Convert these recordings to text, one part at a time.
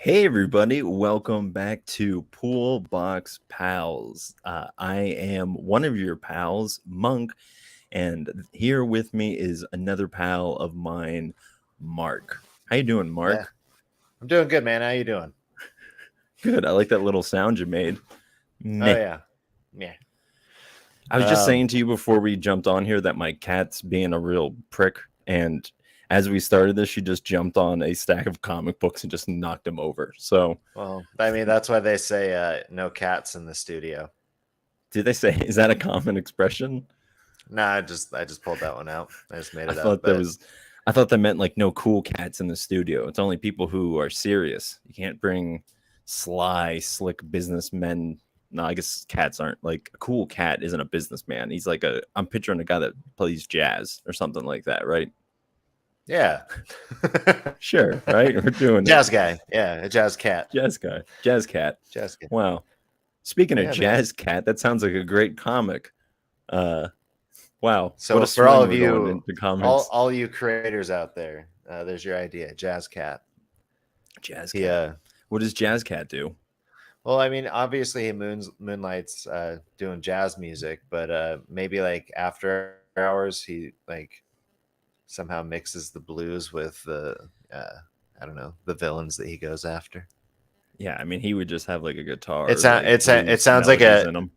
Hey everybody, welcome back to Pool Box Pals. I am one of your pals, Monk, and here with me is another pal of mine, Mark. How you doing, Yeah, Mark? I'm doing good, man. How you doing? Good. I like that little sound you made. Oh Meh. yeah, yeah. I was just saying Um, to you before we jumped on here that my cat's being a real prick, and as we started this, she just jumped on a stack of comic books and just knocked them over. So, well, I mean that's why they say no cats in the studio. did they say is that a common expression? Nah, I just pulled that one out. I just made I it up. thought that was I thought that meant like no cool cats in the studio. It's only people who are serious. You can't bring sly, slick businessmen. No, I guess cats aren't like a cool cat isn't a businessman. He's like I'm picturing a guy that plays jazz or something like that, right? Yeah. Sure, right? We're doing it. Jazz guy. Yeah, a jazz cat. Jazz guy. Jazz cat. Jazz guy. Wow. Speaking of Yeah, man. jazz cat, that sounds like a great comic. Uh wow. What a So for all swing of we're going you, into all comics. all you creators out there, there's your idea. Jazz cat. Jazz He cat. What does Jazz Cat do? Well, I mean, obviously he moonlights doing jazz music, but maybe like after hours he like somehow mixes the blues with the I don't know, the villains that he goes after. Yeah, I mean, he would just have like a It guitar, sound like it blues sounds like melodies in him.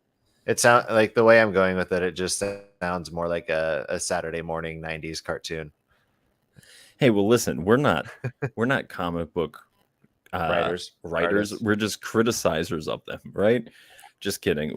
it sound like the way I'm going with it. It just sounds more like a Saturday morning '90s cartoon. Hey, well, listen, we're not comic book Writers, writers. artists, We're just criticizers of them, right? Just kidding.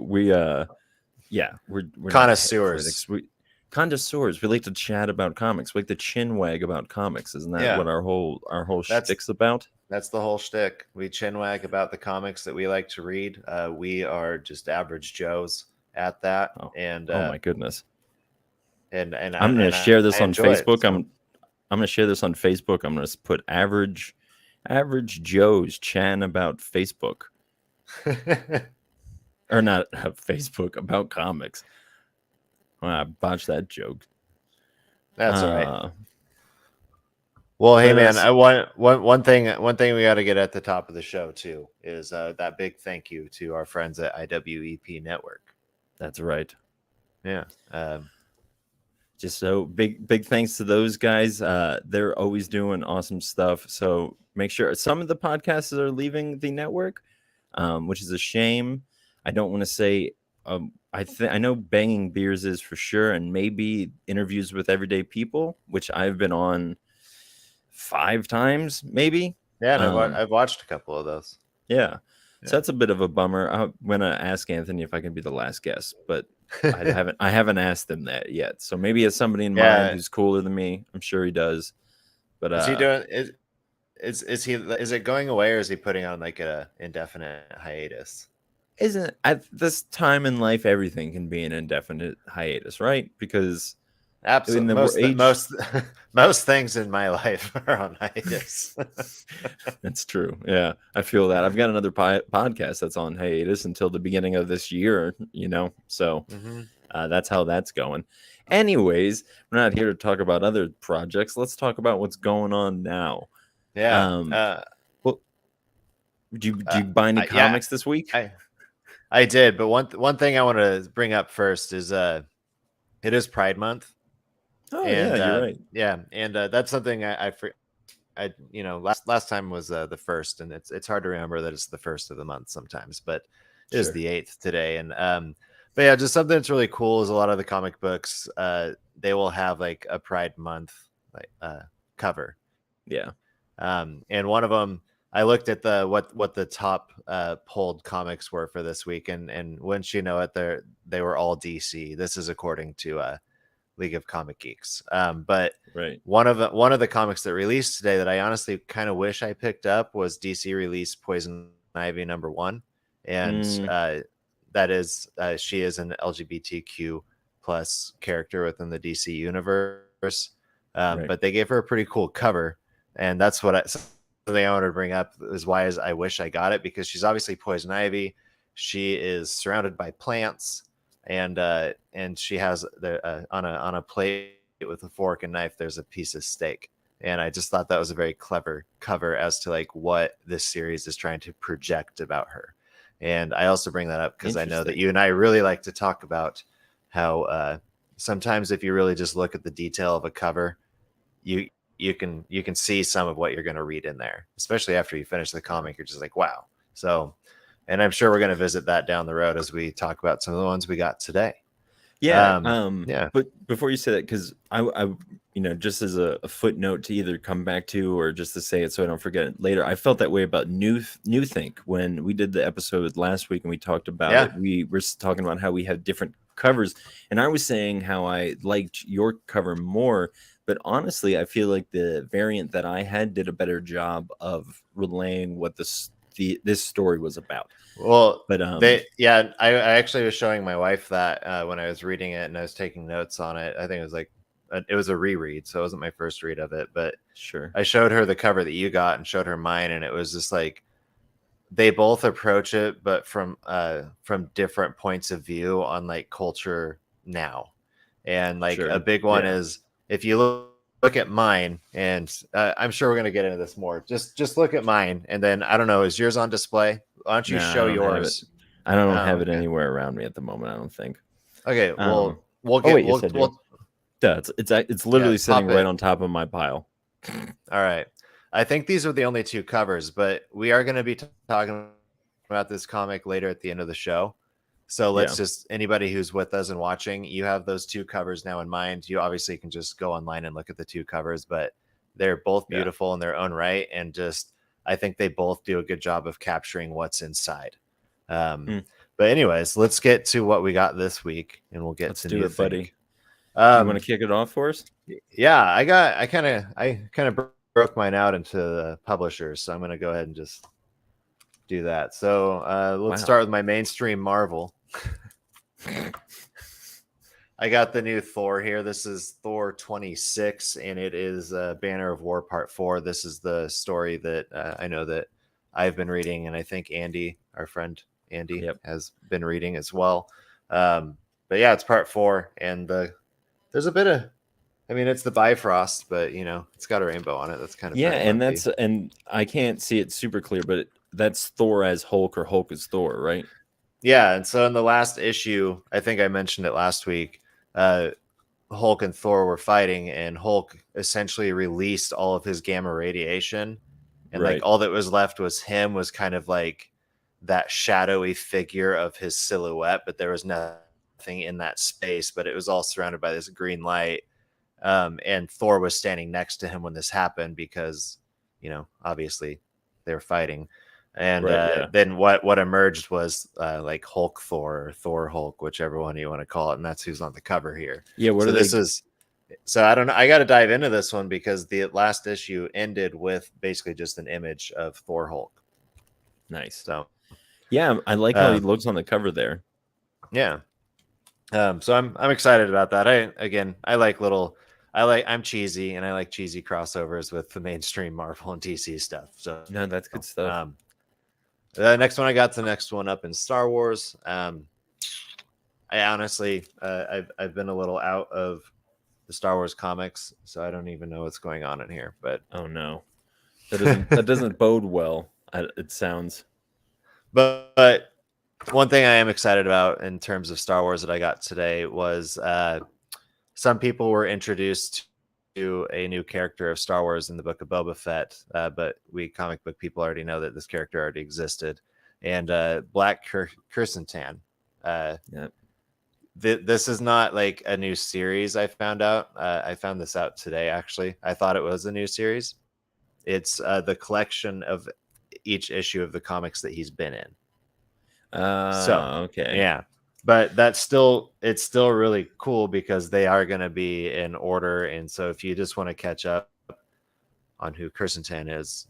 Yeah, we're not connoisseurs. critics. We connoisseurs. We like to chat about comics. We like to chin wag about comics. Isn't that what Yeah, our whole that's shtick's about? that's the whole shtick. We chinwag about the comics that we like to read. We are just average Joes at that, Oh, and oh my goodness. I I'm gonna and share I this on enjoy it. Facebook. So I'm gonna share this on Facebook. I'm gonna put average Joe's chan about Facebook or not Facebook about comics. Well, I botched that joke. that's all right. Uh, Well, hey but man, I want one thing we got to get at the top of the show too is that big thank you to our friends at IWEP Network. that's right. Yeah, Just so big thanks to those guys. They're always doing awesome stuff. So make sure some of the podcasts are leaving the network, which is a shame. I don't want to say. I know banging beers is for sure, and maybe interviews with everyday people, which I've been on 5 times, maybe. yeah, and Um, I've watched a couple of those. yeah, so Yeah. that's a bit of a bummer. I'm gonna ask Anthony if I can be the last guest, but I haven't asked him that yet. So maybe he has somebody in mind Yeah, who's cooler than me. I'm sure he does. But is he doing is it going away or is he putting on like a indefinite hiatus? isn't at this time in life everything can be an indefinite hiatus, right? Because in Absolutely, the age most things in my life are on hiatus. that's true. Yeah, I feel that. I've got another podcast that's on hiatus until the beginning of this year. So Hmm. that's how that's going. Anyways, we're not here to talk about other projects. Let's talk about what's going on now. Yeah, Um, well, do you buy any yeah, comics this week? I I did, but one thing I want to bring up first is it is Pride Month, Oh yeah, and you're right. yeah, and that's something I last time was the first, and it's hard to remember that it's the first of the month sometimes, but it is Sure. the 8th today, and but yeah, just something that's really cool is a lot of the comic books they will have like a Pride Month like cover, Yeah. and one of them I looked at the what the top pulled comics were for this week, and once you know it, they were all DC. This is according to League of Comic Geeks. But Right. one of the comics that released today that I honestly kind of wish I picked up was DC released Poison Ivy #1, and Mm, that is she is an LGBTQ plus character within the DC universe. right. But they gave her a pretty cool cover, and that's something I wanted to bring up is why is I wish I got it because she's obviously Poison Ivy. She is surrounded by plants, and she has on a plate with a fork and knife. There's a piece of steak, and I just thought that was a very clever cover as to like what this series is trying to project about her. And I also bring that up because I know that Interesting. you and I really like to talk about how sometimes if you really just look at the detail of a cover, you can see some of what you're going to read in there, especially after you finish the comic. You're just like, wow. So, and I'm sure we're going to visit that down the road as we talk about some of the ones we got today. Yeah. Yeah. But before you say that, because just as a footnote to either come back to or just to say it so I don't forget it later, I felt that way about New Think when we did the episode last week and we talked about Yeah. it. We were talking about how we have different covers, and I was saying how I liked your cover more. But honestly, I feel like the variant that I had did a better job of relaying what this story was about. Well, But I actually was showing my wife that when I was reading it and I was taking notes on it. I think it was like it was a reread, so it wasn't my first read of it. But sure, I showed her the cover that you got and showed her mine, and it was just like they both approach it, but from different points of view on like culture now. And like a sure, big one yeah. is if you look at mine, and I'm sure we're gonna get into this more. Just look at mine, and then I don't know, is yours on display? Why don't you No, I show don't have it. yours? I don't Oh, have it okay. anywhere around me at the moment. I don't think. Okay, Um. well we'll Oh get wait, yes I do. we'll Duh, it's yeah, literally sitting pop right it. on top of my pile. All right. I think these are the only two covers, but we are going to be talking about this comic later at the end of the show. So let's Yeah, just, anybody who's with us and watching, you have those two covers now in mind. You obviously can just go online and look at the two covers, but they're both yeah. beautiful in their own right. And just, I think they both do a good job of capturing what's inside. Um, Hmm. but anyways, let's get to what we got this week, and we'll get Let's to do New it, buddy. Think. You want Um, to kick it off for us? yeah, I kind of broke mine out into the publishers, so I'm going to go ahead and just do that. So let's Wow. start with my mainstream Marvel. I got the new Thor here. This is Thor 26, and it is Banner of War Part 4. This is the story that I know that I've been reading, and I think Andy, our friend Andy, Yep. has been reading as well. But yeah, it's Part 4, and there's a bit of, I mean, it's the Bifrost, but it's got a rainbow on it. That's kind of Yeah, pretty monthly. and I can't see it super clear, but that's Thor as Hulk or Hulk as Thor, right? Yeah, and so in the last issue, I think I mentioned it last week. Uh, Hulk and Thor were fighting, and Hulk essentially released all of his gamma radiation, and like Right. all that was left was him, was kind of like that shadowy figure of his silhouette, but there was nothing in that space, but it was all surrounded by this green light. And Thor was standing next to him when this happened because, obviously they were fighting. And Right. Yeah. then what emerged was like Hulk Thor or Thor Hulk, whichever one you want to call it, and that's who's on the cover here. Yeah. What So are this they? is, so I don't know. I got to dive into this one because the last issue ended with basically just an image of Thor Hulk. Nice. So Yeah, I like how he um, looks on the cover there. yeah. So I'm excited about that. I'm cheesy, and I like cheesy crossovers with the mainstream Marvel and DC stuff. So No, that's good stuff. the next one, I got the next one up in Star Wars. I honestly, I've been a little out of the Star Wars comics, so I don't even know what's going on in here. But Oh no, that doesn't bode well. It sounds. but one thing I am excited about in terms of Star Wars that I got today was some people were introduced to a new character of Star Wars in the book of Boba Fett, but we comic book people already know that this character already existed. And Black Kirsantan. Yeah. This is not like a new series. I found out. I found this out today. Actually, I thought it was a new series. It's the collection of each issue of the comics that he's been in. So Okay. yeah, but it's still really cool because they are going to be in order. And so if you just want to catch up on who Kirsantan is,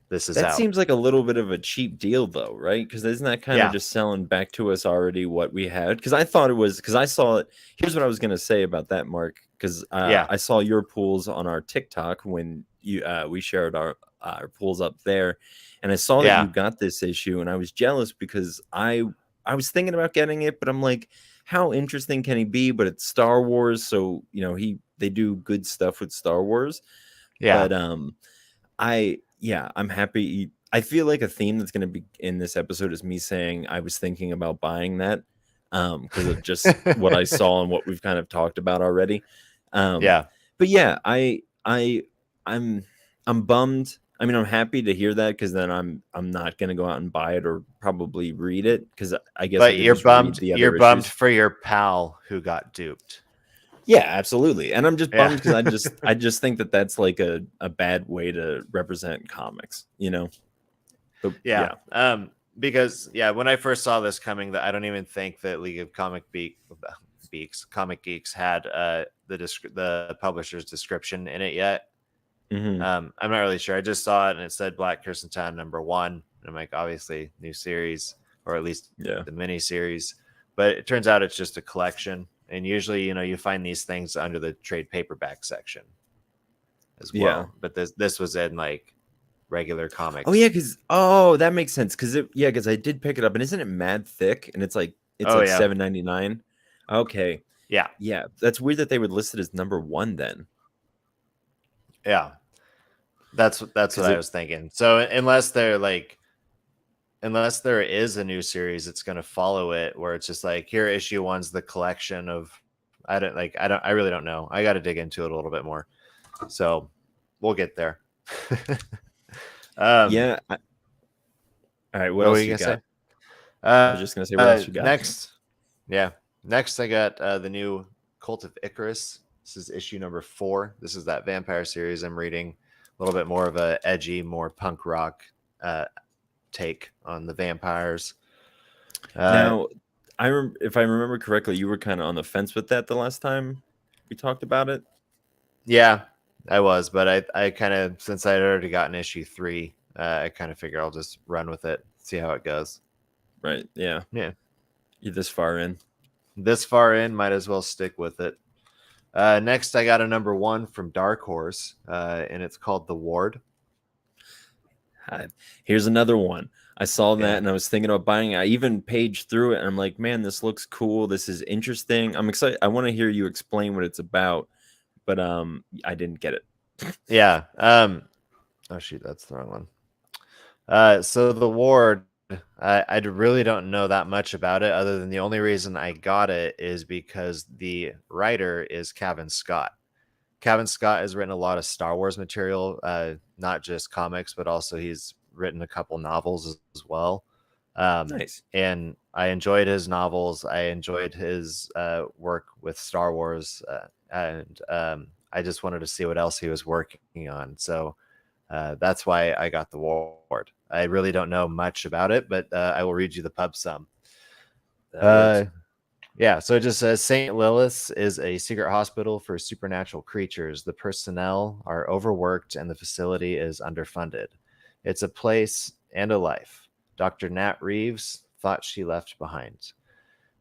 this is That out. seems like a little bit of a cheap deal, though, right? Because isn't that kind of Yeah, just selling back to us already what we had? Because I thought it was, because I saw it. Here's what I was going to say about that, Mark, because yeah, I saw your pools on our TikTok when we shared our pools up there, and I saw that you yeah, got this issue, and I was jealous because I was thinking about getting it, but I'm like, how interesting can he be? But it's Star Wars, so they do good stuff with Star Wars. Yeah. But I'm happy. I feel like a theme that's going to be in this episode is me saying I was thinking about buying that because of just what I saw and what we've kind of talked about already. Um, Yeah. but yeah, I'm I'm bummed. I mean, I'm happy to hear that because then I'm not going to go out and buy it or probably read it because I guess I But could just read the you're other bummed issues. for your pal who got duped. Yeah, absolutely. And I'm just Yeah. bummed because I just think that that's like a bad way to represent comics, you know. But Yeah. yeah, Because yeah, when I first saw this coming, that I don't even think that League of Comic Geeks had the publisher's description in it yet. hmm I'm not really sure. I just saw it and it said Black Kirsten Town #1. And I'm like, obviously new series, or at least yeah, the mini series. But it turns out it's just a collection. And usually, you find these things under the trade paperback section as yeah. well. But this was in like regular Oh yeah, comics. because that makes sense. Because I did pick it up, and isn't it mad thick? And it's Oh like yeah. $7.99. Okay, Yeah. yeah, that's weird that they would list it as #1 then. Yeah. That's what Because I it was thinking. So unless there is a new series, it's going to follow it where it's just like here issue one's the collection of I really don't know. I got to dig into it a little bit more. So we'll get there. um yeah. All right, what what were else you you going to say? got? I was just gonna say what else you got. Next, yeah. Next I got the new Cult of Icarus. This is issue #4. This is that vampire series I'm reading. A little bit more of a edgy, more punk rock uh take on the vampires. Uh, Now, if I remember correctly, you were kind of on the fence with that the last time we talked about it. yeah, I was, but I kind of since I'd already gotten issue 3, I kind of figure I'll just run with it, see how it goes. Right? Yeah, Yeah, you're this far in. this far in, might as well stick with it. Next, I got a #1 from Dark Horse, and it's called The Ward. Here's another one. I saw that Yeah, and I was thinking about buying it. I even paged through it and I'm like, man, this looks cool. This is interesting. I'm excited. I want to hear you explain what it's about, but I didn't get it. yeah. Oh shoot, that's the wrong one. So The Ward, I really don't know that much about it, other than the only reason I got it is because the writer is Kevin Scott. Kevin Scott has written a lot of Star Wars material, not just comics, but also he's written a couple novels as well. Nice. And I enjoyed his novels. I enjoyed his work with Star Wars, and I just wanted to see what else he was working on. So that's why I got The Ward. I really don't know much about it, but I will read you the pub sum. That works. Yeah, so it just says St. Lilith's is a secret hospital for supernatural creatures. The personnel are overworked and the facility is underfunded. It's a place and a life Dr. Nat Reeves thought she left behind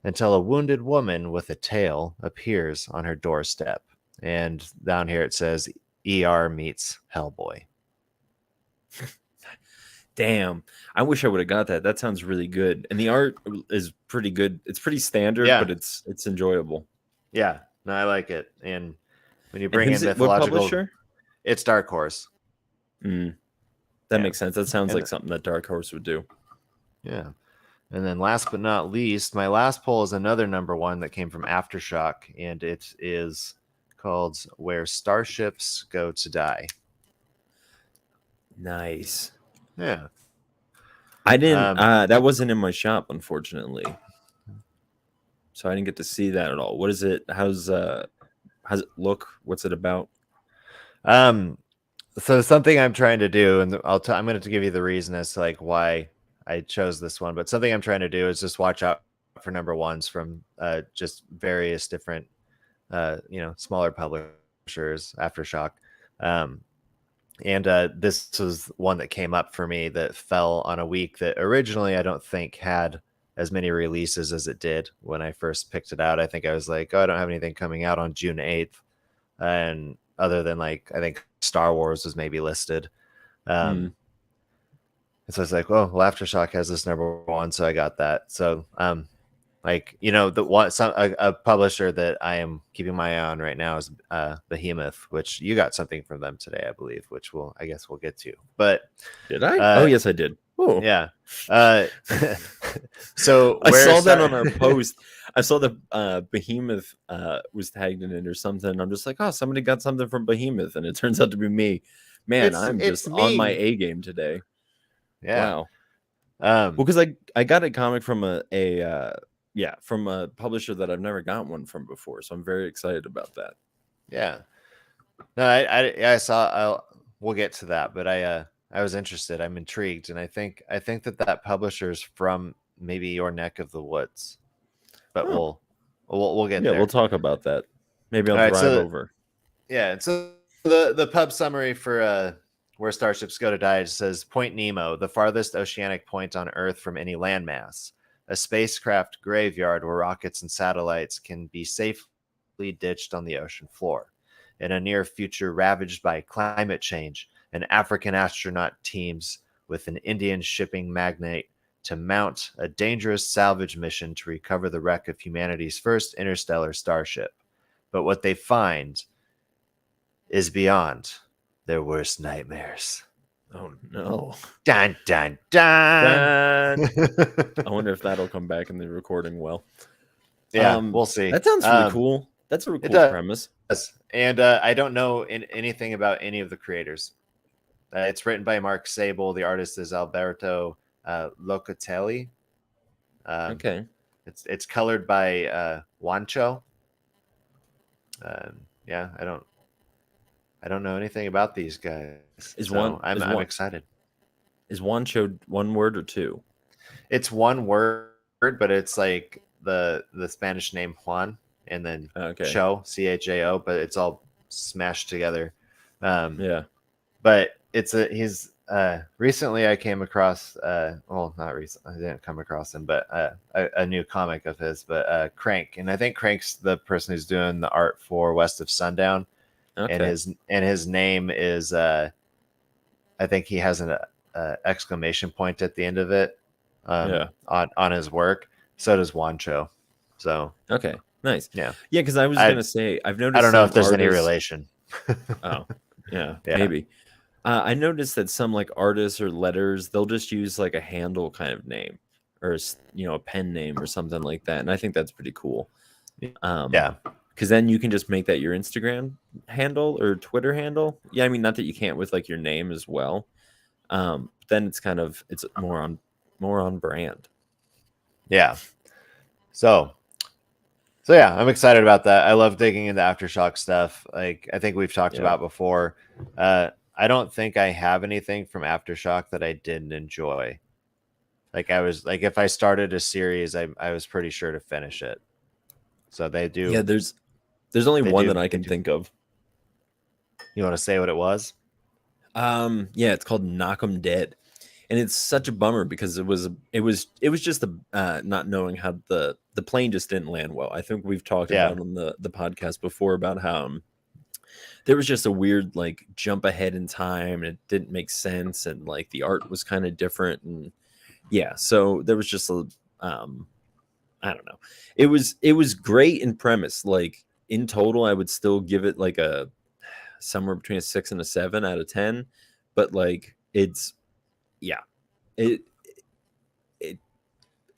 until a wounded woman with a tail appears on her doorstep. And down here it says ER meets Hellboy. Damn. I wish I would have got that. That sounds really good. And the art is pretty good. It's pretty standard, but Yeah, it's enjoyable. yeah, no, I like it. And when you And bring in who's it? What mythological, publisher? it's Dark Horse. Mm, that Yeah, makes sense. That sounds and like something that Dark Horse would do. yeah. And then last but not least, my last poll is another #1 that came from Aftershock, and it is called Where Starships Go to Die. Nice. Yeah. I didn't Um, that wasn't in my shop, unfortunately. So I didn't get to see that at all. What is it? How's it look? What's it about? um, so something I'm trying to do, and I'm going to give you the reason as to like why I chose this one, but something I'm trying to do is just watch out for #1s from just various different, smaller publishers, Aftershock. Um, And this was one that came up for me that fell on a week that originally I don't think had as many releases as it did when I first picked it out. I think I was like, oh, I don't have anything coming out on June 8th. And other than like, I think Star Wars was maybe listed. Mm. And so I was like, well, Aftershock has this #1. So I got that. So Like, the one a publisher that I am keeping my eye on right now is Behemoth, which you got something from them today, I believe, which I guess we'll get to. But Did I? Oh, uh yes, I did. Oh. yeah. Uh so I where saw that start on our post. I saw the Behemoth was tagged in it or something. I'm just like, oh, somebody got something from Behemoth, and it turns out to be me. Man, I'm it's just on my me. A game today. Yeah. Wow. Well, because I got a comic from from a publisher that I've never gotten one from before, so I'm very excited about that. Yeah. No, I saw. We'll get to that, but I was interested. I'm intrigued, and I think that publisher's from maybe your neck of the woods, but Oh, we'll get yeah, we'll there. talk about that. Maybe I'll All right, drive so over. yeah, so the pub summary for where starships go to die says Point Nemo, the farthest oceanic point on Earth from any landmass, a spacecraft graveyard where rockets and satellites can be safely ditched on the ocean floor. In a near future ravaged by climate change, an African astronaut teams with an Indian shipping magnate to mount a dangerous salvage mission to recover the wreck of humanity's first interstellar starship. But what they find is beyond their worst nightmares. Oh no. Dun dun dun. Dun. I wonder if that'll come back in the recording well. Yeah, we'll see. That sounds really cool. That's a really It cool premise. does. And I don't know anything about any of the creators. It's written by Mark Sable. The artist is Alberto Locatelli. Okay. It's colored by Wancho. Yeah, I don't know anything about these guys. I'm excited. Is Wancho one word or two? It's one word, but it's like the Spanish name Juan and then Cho, Chao, but it's all smashed together. Yeah. But he's recently I came across well, not recently, I didn't come across him, but a new comic of his, but Crank, and I think Crank's the person who's doing the art for West of Sundown. Okay. And his name is I think he has an exclamation point at the end of it on his work. So does Wancho. So okay, nice. Yeah, because I was gonna say I've noticed. I don't know if there's any relation. Oh, yeah, maybe. I noticed that some like artists or letters, they'll just use like a handle kind of name or a pen name or something like that, and I think that's pretty cool. Yeah, because then you can just make that your Instagram handle or Twitter handle. Yeah, I mean, not that you can't with like your name as well. Then it's more on brand. Yeah. So yeah, I'm excited about that. I love digging into Aftershock stuff. Like I think we've talked about before. I don't think I have anything from Aftershock that I didn't enjoy. Like if I started a series, I was pretty sure to finish it. So they do. Yeah, there's only one that I can think of. You want to say what it was? Yeah, it's called Knock 'em Dead, and it's such a bummer because it was just not knowing how the plane just didn't land well. I think we've talked about on the podcast before about how there was just a weird like jump ahead in time, and it didn't make sense, and like the art was kind of different, and so there was just a I don't know. It was great in premise. Like in total, I would still give it like a somewhere between a 6 and a 7 out of 10. But like it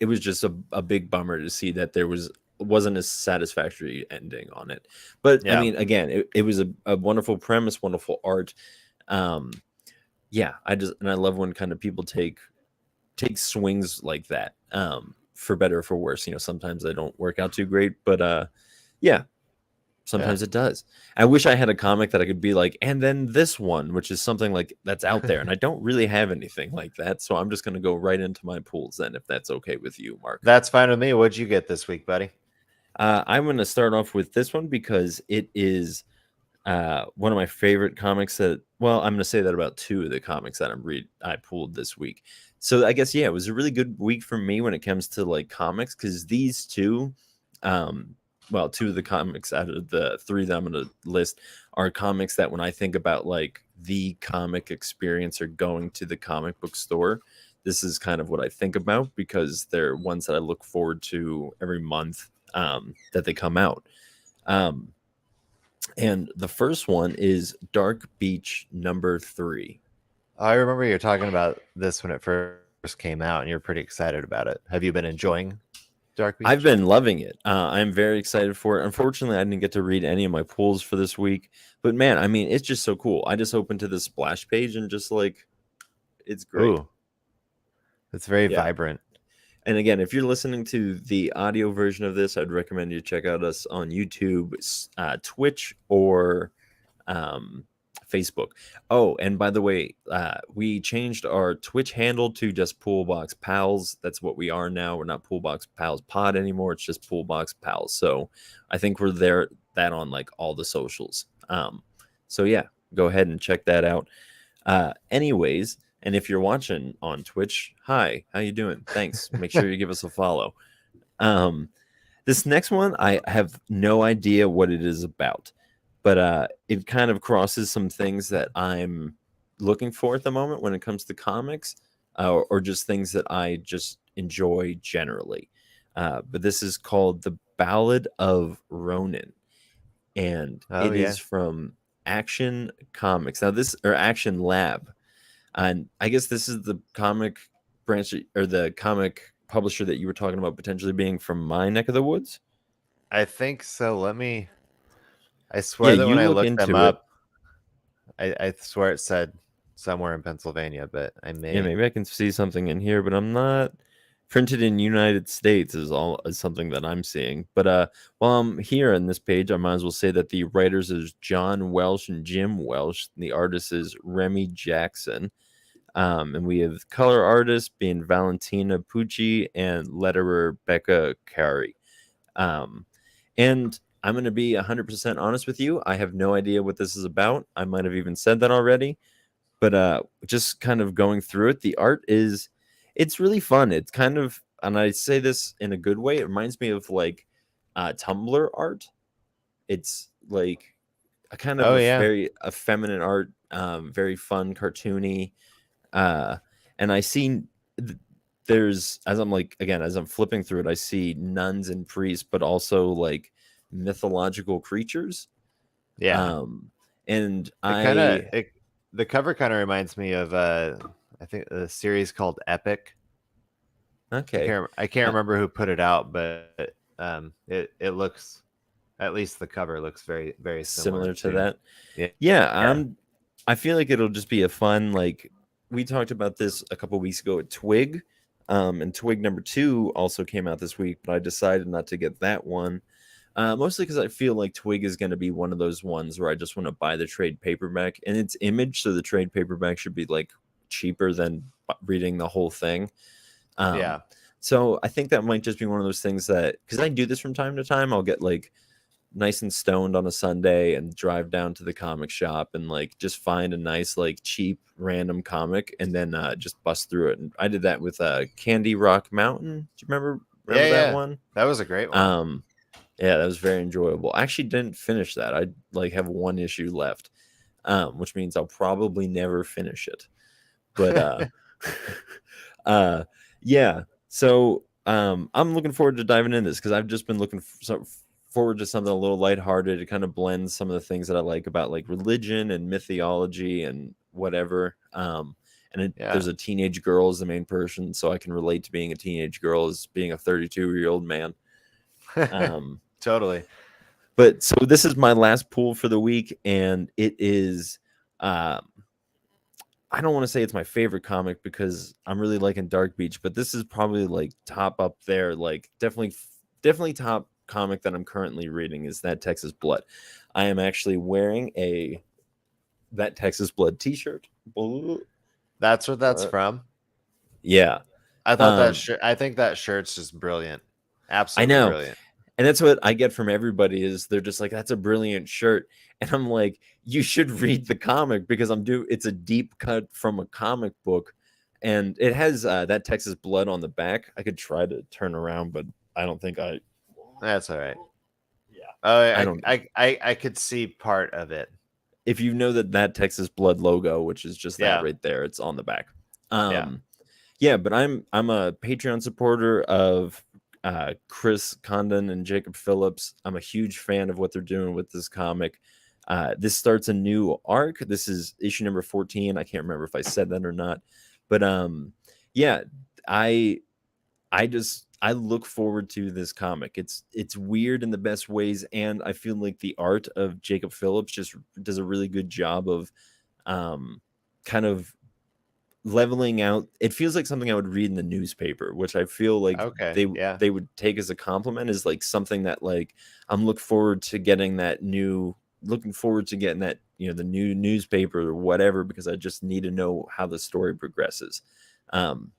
was just a big bummer to see that there wasn't a satisfactory ending on it. But I mean, again, it was a wonderful premise, wonderful art. I love when kind of people take swings like that. For better or for worse, sometimes they don't work out too great, but sometimes it does. I wish I had a comic that I could be like, and then this one, which is something like that's out there, and I don't really have anything like that, so I'm just going to go right into my pools then, if that's okay with you, Mark. That's fine with me. What'd you get this week, buddy? I'm going to start off with this one because it is one of my favorite comics I'm going to say that about two of the comics that I pulled this week. So I guess, it was a really good week for me when it comes to like comics, because these two, two of the comics out of the three that I'm going to list are comics that when I think about like the comic experience or going to the comic book store, this is kind of what I think about because they're ones that I look forward to every month that they come out. Um, and the first one is Dark Beach #3. I remember you were talking about this when it first came out, and you're pretty excited about it. Have you been enjoying Dark I've Beach? been loving it. I'm very excited for it. Unfortunately, I didn't get to read any of my pulls for this week, but man, I mean, it's just so cool. I just opened to the splash page and just like, it's great. Ooh, it's very Yeah. vibrant. And again, if you're listening to the audio version of this, I'd recommend you check out us on YouTube, Twitch, or um, Facebook. Oh, and by the way, we changed our Twitch handle to just Poolbox Pals. That's what we are now. We're not Poolbox Pals Pod anymore. It's just Poolbox Pals. So I think we're there that on like all the socials. So yeah, go ahead and check that out. Anyways, and if you're watching on Twitch, hi, how you doing? Thanks. Make sure you give us a follow. This next one, I have no idea what it is about, but it kind of crosses some things that I'm looking for at the moment when it comes to comics, or just things that I just enjoy generally. But this is called The Ballad of Ronin, and Oh it yeah, is from Action Comics. Now, this or Action Lab. And I guess this is the comic branch or the comic publisher that you were talking about potentially being from my neck of the woods. I think so. I Yeah, swear that when you I look looked them into it. up, I swear it said somewhere in Pennsylvania, but I Yeah, may. maybe I can see something in here, but I'm not. Printed in United States is something that I'm seeing. But while I'm here on this page, I might as well say that the writers is John Welsh and Jim Welsh. And the artist is Remy Jackson. And we have color artists being Valentina Pucci and letterer Becca Carey. Um, and I'm going to be 100% honest with you. I have no idea what this is about. I might have even said that already. But just kind of going through it, the art is, it's really fun. It's kind of, and I say this in a good way, it reminds me of like Tumblr art. It's like a kind of Oh a yeah, very feminine art, very fun, cartoony. uh and I see there's, as I'm like, again, as I'm flipping through it, I see nuns and priests, but also like mythological creatures. yeah. um and It kind of I it. The cover kind of reminds me of I think a series called Epic. okay, I can't uh, remember who put it out, but it looks, at least the cover looks very similar similar to to. that. Yeah, Yeah, yeah, I feel like it'll just be a fun, like, we talked about this a couple weeks ago at Twig. And Twig #2 also came out this week, but I decided not to get that one. Mostly because I feel like Twig is going to be one of those ones where I just want to buy the trade paperback and its image, so the trade paperback should be like cheaper than reading the whole thing. Um, yeah. so I think that might just be one of those things that, because I do this from time to time, I'll get like nice and stoned on a Sunday and drive down to the comic shop and like just find a nice, like, cheap random comic and then just bust through it. And I did that with Candy Rock Mountain. Do you remember Yeah, that yeah. one? That was a great one. um yeah, that was very enjoyable. I actually didn't finish that. I like have one issue left, which means I'll probably never finish it. But uh yeah, so I'm looking forward to diving into this because I've just been looking forward to something a little lighthearted. It kind of blends some of the things that I like about like religion and mythology and whatever. There's Yeah. a teenage girl as the main person, so I can relate to being a teenage girl as being a 32-year-old man. um Totally. but so this is my last pool for the week, and it is um I don't want to say it's my favorite comic because I'm really liking Dark Beach, but this is probably like top up there, like definitely top comic that I'm currently reading is That Texas Blood. I am actually wearing a That Texas Blood t-shirt. That's what that's Uh, from. yeah. I thought that Um shirt. I think that shirt's just brilliant. I Absolutely know. brilliant. And that's what I get from everybody is they're just like, that's a brilliant shirt. And I'm like, you should read the comic because it's a deep cut from a comic book. And it has That Texas Blood on the back. I could try to turn around, but I don't think That's all right. yeah. Oh, I don't, I could see part of it. if you know that Texas Blood logo, which is just that Yeah, right there, it's on the back. yeah. Um, Yeah, but I'm a Patreon supporter of Chris Condon and Jacob Phillips. I'm a huge fan of what they're doing with this comic. This starts a new arc. This is issue number 14. I can't remember if I said that or not, but yeah, I I look forward to this comic. It's weird in the best ways, and I feel like the art of Jacob Phillips just does a really good job of kind of leveling out. It feels like something I would read in the newspaper, which I feel like Okay, yeah. they would take as a compliment, is like something that like I'm looking forward to getting that new looking forward to getting that, you know, the new newspaper or whatever, because I just need to know how the story progresses. Um,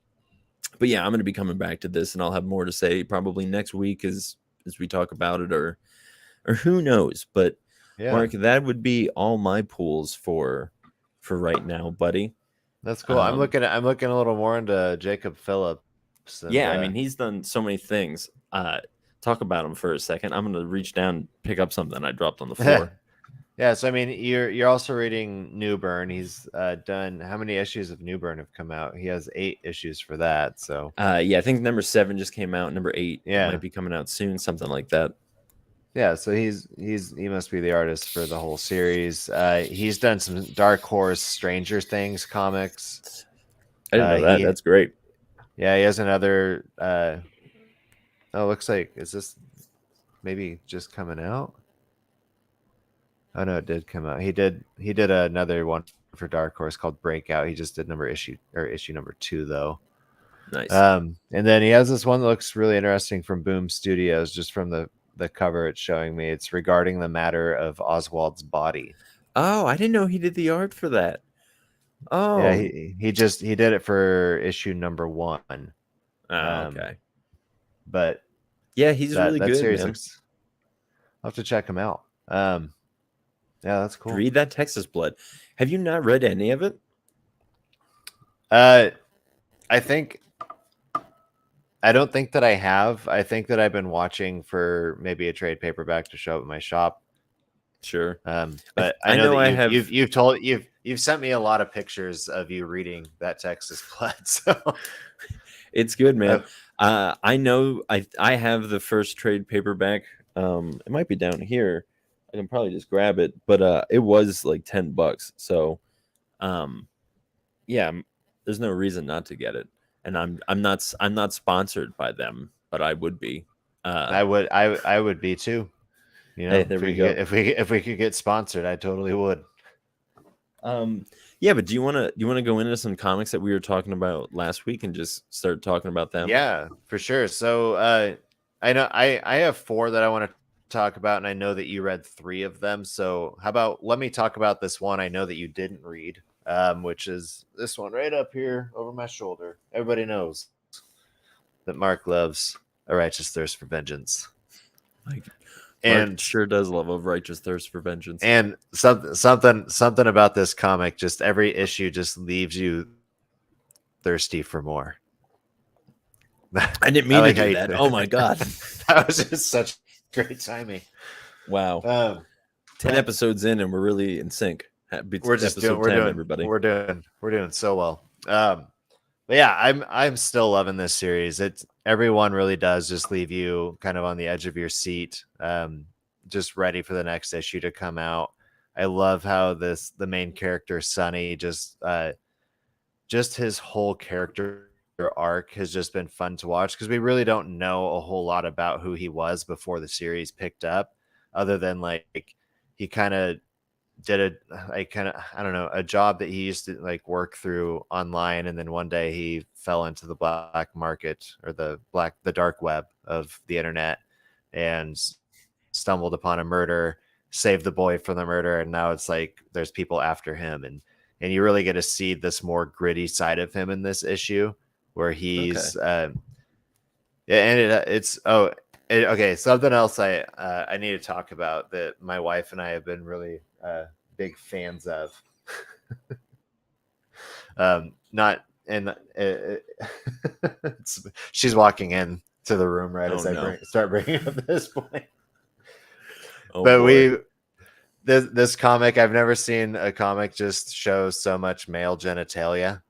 but yeah, I'm going to be coming back to this, and I'll have more to say probably next week as we talk about it, or who knows. But Yeah. Mark, that would be all my pools for right now, buddy. That's cool. I'm looking a little more into Jacob Phillips, and Yeah, I mean, he's done so many things. Talk about him for a second. I'm gonna reach down and pick up something I dropped on the floor. yeah. So I mean, you're also reading New Burn. He's done, how many issues of New Burn have come out? He has 8 issues for that. So Yeah, I think number 7 just came out. Number 8 yeah, might be coming out soon, something like that. yeah. So he must be the artist for the whole series. He's done some Dark Horse Stranger Things comics. I didn't know that. That's great. Yeah, he has another. Oh, looks like, is this maybe just coming out? Oh no, it did come out. He did another one for Dark Horse called Breakout. He just did issue number 2 though. Nice. And then he has this one that looks really interesting from Boom Studios. Just from the cover it's showing me, it's regarding the matter of Oswald's body. Oh, I didn't know he did the art for that. Oh, Yeah, he did it for issue number 1. Okay. But Yeah, he's really that good, series man. looks. I'll have to check him out. Yeah, that's cool. Read that Texas Blood. Have you not read any of it? I don't think that I have. I think that I've been watching for maybe a trade paperback to show up at my shop. Sure. But I know that you've sent me a lot of pictures of you reading that Texas Blood. So it's good, man. I know I have the first trade paperback. It might be down here. I can probably just grab it, but it was like $10. So yeah, there's no reason not to get it. And I'm not sponsored by them, but I would be. I would be too. You know, hey, there we go. If we could get sponsored, I totally would. Yeah, but do you want to go into some comics that we were talking about last week and just start talking about them? Yeah, for sure. So I know I have 4 that I want to talk about, and I know that you read 3 of them. So how about let me talk about this one I know that you didn't read, which is this one right up here over my shoulder. Everybody knows that Mark loves A Righteous Thirst for Vengeance. And sure does love A Righteous Thirst for Vengeance. And something about this comic, just every issue just leaves you thirsty for more. I didn't mean to do that. Oh my god. That was just such great timing. Wow. 10 episodes in and we're really in sync. We're doing so well. But yeah, I'm still loving this series. Everyone really does just leave you kind of on the edge of your seat, just ready for the next issue to come out. I love how the main character Sonny just his whole character arc has just been fun to watch, because we really don't know a whole lot about who he was before the series picked up, other than like he kind of did a job that he used to like work through online, and then one day he fell into the black market, or the dark web of the internet, and stumbled upon a murder, saved the boy from the murder, and now it's like there's people after him, and you really get to see this more gritty side of him in this issue, where he's okay. Something else I need to talk about that my wife and I have been really big fans of. She's walking in to the room right as I start bringing up this point. But this comic, I've never seen a comic just show so much male genitalia.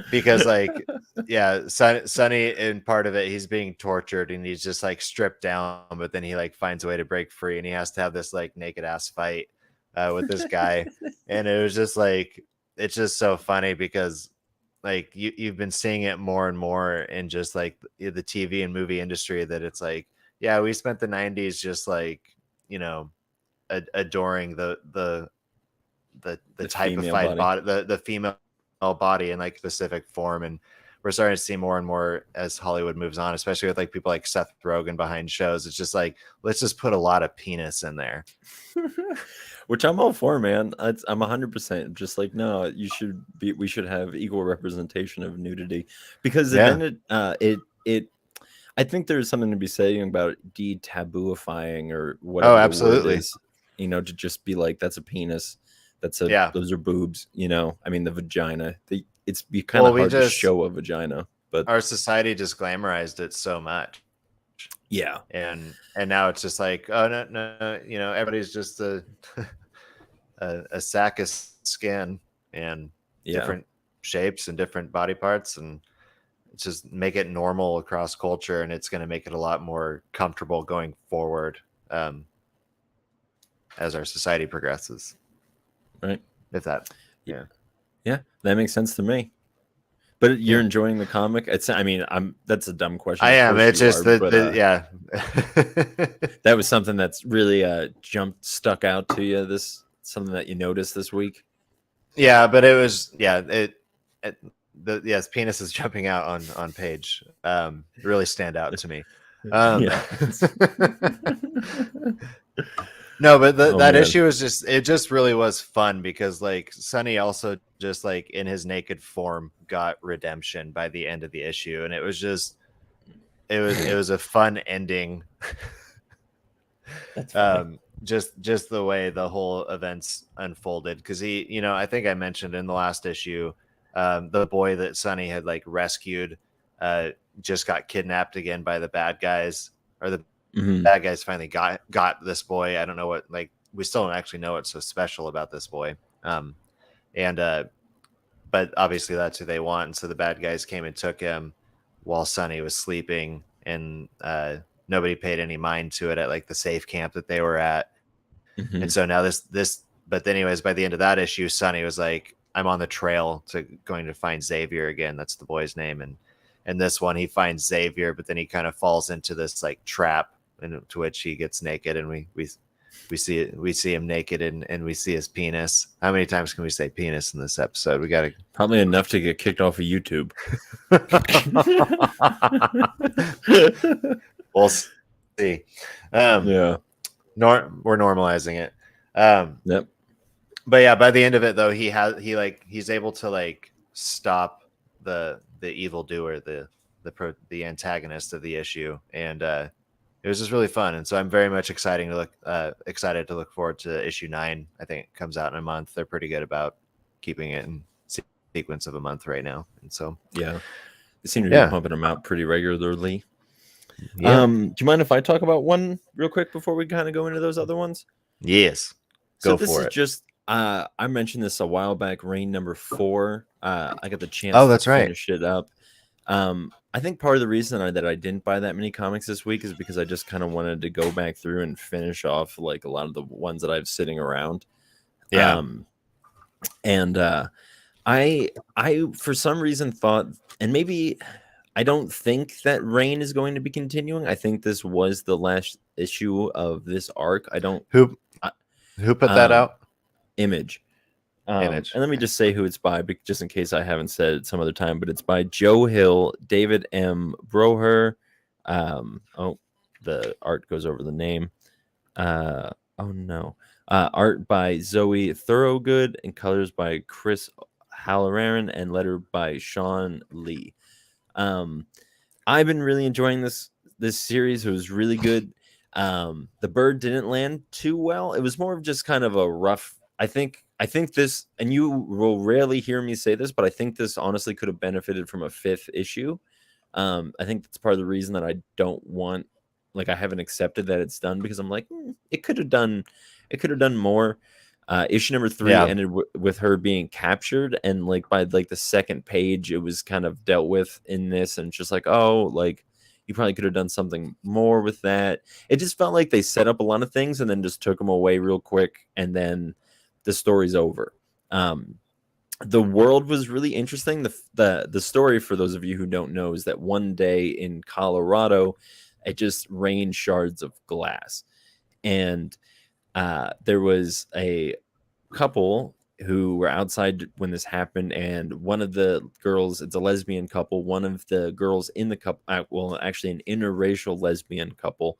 Because like, yeah, Sonny, in part of it, he's being tortured and he's just like stripped down, but then he like finds a way to break free and he has to have this like naked ass fight with this guy. And it was just like, it's just so funny because like you've been seeing it more and more in just like the TV and movie industry, that it's like, yeah, we spent the 90s just like, you know, adoring the typified body, the female body in like specific form. And we're starting to see more and more as Hollywood moves on, especially with like people like Seth Rogen behind shows. It's just like, let's just put a lot of penis in there. Which I'm all for, man. I'm 100% just like, no, we should have equal representation of nudity, because then I think there's something to be saying about de-tabooifying or whatever the word is, you know, to just be like, that's a penis. Those are boobs, you know. I mean, the vagina. It's kind of hard to show a vagina, but our society just glamorized it so much. Yeah, and now it's just like, oh no, you know, everybody's just a sack of skin and different shapes and different body parts, and just make it normal across culture, and it's going to make it a lot more comfortable going forward as our society progresses. Right. If that, yeah, that makes sense to me. But you're enjoying the comic? That's a dumb question. I am. It's just that that was something that's really stuck out to you. Something that you noticed this week. Yeah, but it was yes, penis is jumping out on page really stand out to me. No, but that issue was just really was fun, because like Sonny also just like in his naked form got redemption by the end of the issue, and it was a fun ending. Just the way the whole events unfolded, because he, you know, I think I mentioned in the last issue, the boy that Sonny had like rescued just got kidnapped again by the bad guys, or the bad guys finally got this boy. I don't know what, like, we still don't actually know what's so special about this boy. But obviously that's who they want. And so the bad guys came and took him while Sonny was sleeping, and nobody paid any mind to it at like the safe camp that they were at. And so now but anyways, by the end of that issue, Sonny was like, I'm on the trail to going to find Xavier again. That's the boy's name. And this one, he finds Xavier, but then he kind of falls into this like trap into which he gets naked, and we see him naked, and we see his penis. How many times can we say penis in this episode? We got to probably enough to get kicked off of YouTube. We'll see. We're normalizing it. Yep. But yeah, by the end of it though, he's able to like stop the evildoer, the antagonist of the issue, and it was just really fun. And so I'm very much excited to look forward to issue 9. I think it comes out in a month. They're pretty good about keeping it in sequence of a month right now, and so they seem to be pumping them out pretty regularly. Do you mind if I talk about one real quick before we kind of go into those other ones? Yes, go for it. This is just I mentioned this a while back. Reign number 4. I got the chance to finish it up. I think part of the reason that I didn't buy that many comics this week is because I just kind of wanted to go back through and finish off like a lot of the ones that I have sitting around. I for some reason thought, and maybe I don't think that Reign is going to be continuing. I think this was the last issue of this arc. I don't. Who put that out? Image. And let me just say who it's by, just in case I haven't said it some other time. But it's by Joe Hill, David M. Broher. The art goes over the name. Art by Zoe Thorogood, and colors by Chris Halloran, and letter by Sean Lee. I've been really enjoying this series. It was really good. The bird didn't land too well. It was more of just kind of a rough. I think this, and you will rarely hear me say this, but I think this honestly could have benefited from a 5th issue. I think that's part of the reason that I don't want like I haven't accepted that it's done because I'm like, it could have done more. Issue number 3 Yeah. ended with her being captured, and like by like the second page, it was kind of dealt with in this, and just like, oh, like you probably could have done something more with that. It just felt like they set up a lot of things and then just took them away real quick, and then the story's over. The world was really interesting. The story, for those of you who don't know, is that one day in Colorado, it just rained shards of glass, and there was a couple who were outside when this happened, and one of the girls, it's a lesbian couple, one of the girls in the couple, well, actually an interracial lesbian couple,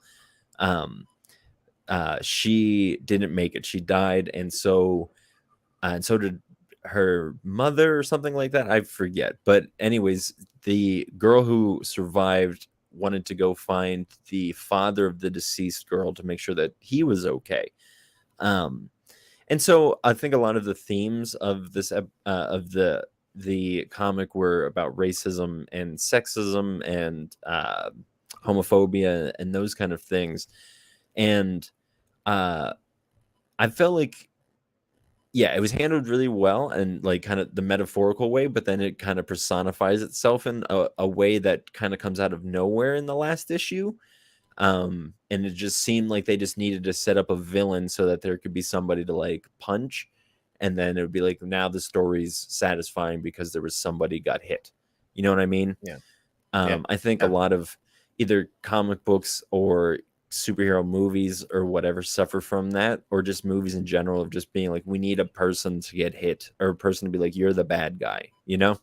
um, she didn't make it. She died, and so did her mother or something like that. I forget. But anyways, the girl who survived wanted to go find the father of the deceased girl to make sure that he was okay. And so I think a lot of the themes of this of the comic were about racism and sexism and homophobia and those kind of things. And I felt like, yeah, it was handled really well and like kind of the metaphorical way, but then it kind of personifies itself in a way that kind of comes out of nowhere in the last issue. And it just seemed like they just needed to set up a villain so that there could be somebody to like punch, and then it would be like, now the story's satisfying because there was somebody got hit. You know what I mean? Yeah. Yeah. I think a lot of either comic books or superhero movies or whatever suffer from that, or just movies in general, of just being like, we need a person to get hit or a person to be like, you're the bad guy, you know?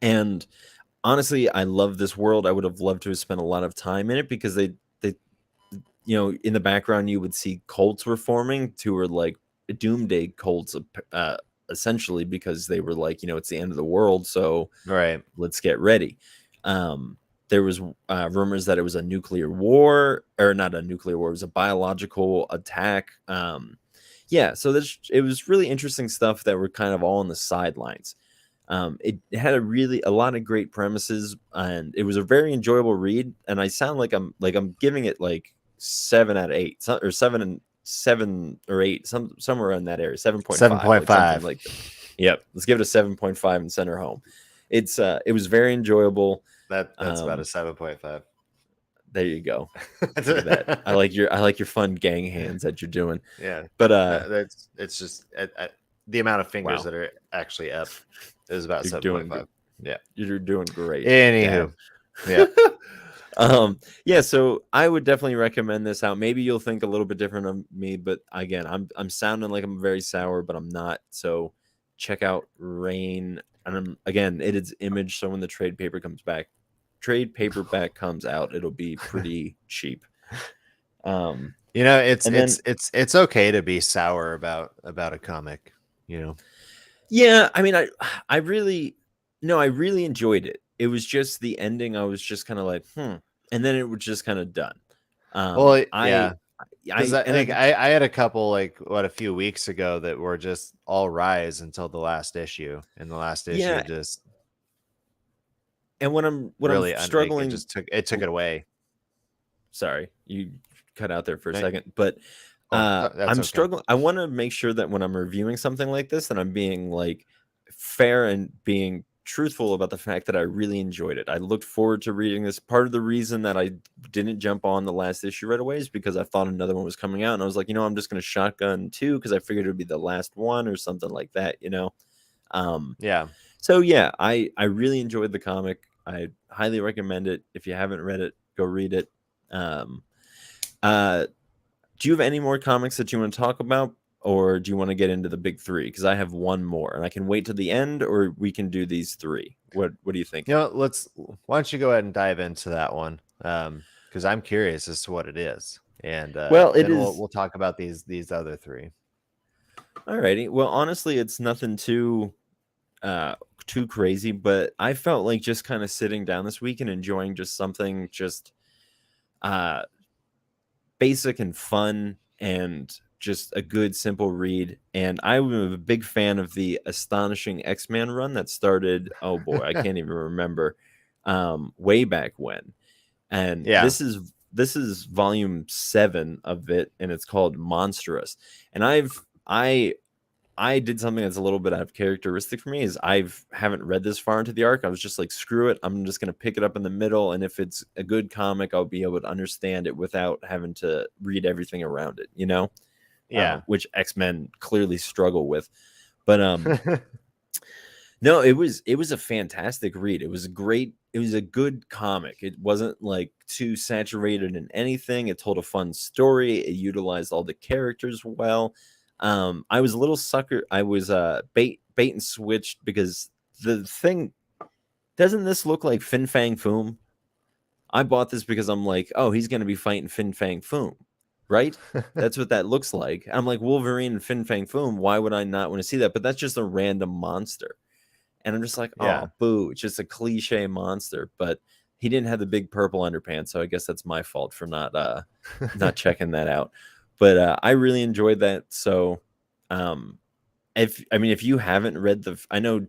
And honestly, I love this world. I would have loved to have spent a lot of time in it because they you know, in the background you would see cults were forming to were like doomsday cults, essentially, because they were like, you know, it's the end of the world, so Right. let's get ready. There was rumors that it was a nuclear war, or not a nuclear war, it was a biological attack. Yeah, so it was really interesting stuff that were kind of all on the sidelines. It had a lot of great premises, and it was a very enjoyable read. And I sound like I'm giving it like 7 out of 8, or 7 or 8, somewhere in that area, 7.5, 7.5. like, yep. Let's give it a 7.5 and send her home. It was very enjoyable. That's about a 7.5. There you go. Look at that. I like your fun gang hands that you're doing. Yeah, but it's just the amount of fingers wow. that are actually up is about 7.5. Yeah, you're doing great. Anywho, yeah. Yeah, so I would definitely recommend this out. Maybe you'll think a little bit different of me, but again, I'm sounding like I'm very sour, but I'm not. So check out Rain. And again, it is Image, so when the trade paperback comes out, it'll be pretty cheap. You know, it's okay to be sour about a comic, you know. Yeah, I mean, I really enjoyed it. It was just the ending. I was just kind of like, and then it was just kind of done. Well, yeah, I think I had a couple, like, a few weeks ago that were just all rise until the last issue, and the last issue just. And when I'm struggling, it took it away. Sorry, you cut out there for a second, but I'm struggling. I want to make sure that when I'm reviewing something like this, that I'm being like fair and being truthful about the fact that I really enjoyed it. I looked forward to reading this. Part of the reason that I didn't jump on the last issue right away is because I thought another one was coming out, and I was like, you know, I'm just going to shotgun 2 because I figured it would be the last one or something like that, you know. Yeah. So yeah, I really enjoyed the comic. I highly recommend it. If you haven't read it, go read it. Do you have any more comics that you want to talk about, or do you want to get into the big 3? Because I have one more, and I can wait to the end, or we can do these 3. What do you think? You know, why don't you go ahead and dive into that one? Because I'm curious as to what it is, and we'll talk about these other 3. Alrighty. Well, honestly, it's nothing too crazy, but I felt like just kind of sitting down this week and enjoying just something just basic and fun and just a good simple read. And I'm a big fan of the Astonishing X-Men run that started, oh boy, I can't even remember, way back when. and Yeah. this is volume 7 of it, and it's called Monstrous. And I did something that's a little bit out of characteristic for me, is haven't read this far into the arc. I was just like, screw it, I'm just gonna pick it up in the middle, and if it's a good comic, I'll be able to understand it without having to read everything around it, you know? Yeah. Which X-Men clearly struggle with. But no, it was a fantastic read. It was a good comic. It wasn't like too saturated in anything. It told a fun story. It utilized all the characters well. I was a little sucker. I was bait and switched, because the thing, doesn't this look like Fin Fang Foom? I bought this because I'm like, oh, he's gonna be fighting Fin Fang Foom, right? That's what that looks like. I'm like, Wolverine and Fin Fang Foom. Why would I not want to see that? But that's just a random monster. And I'm just like, Yeah. oh, boo. It's just a cliche monster. But he didn't have the big purple underpants, so I guess that's my fault for not checking that out. But I really enjoyed that. So if you haven't read I know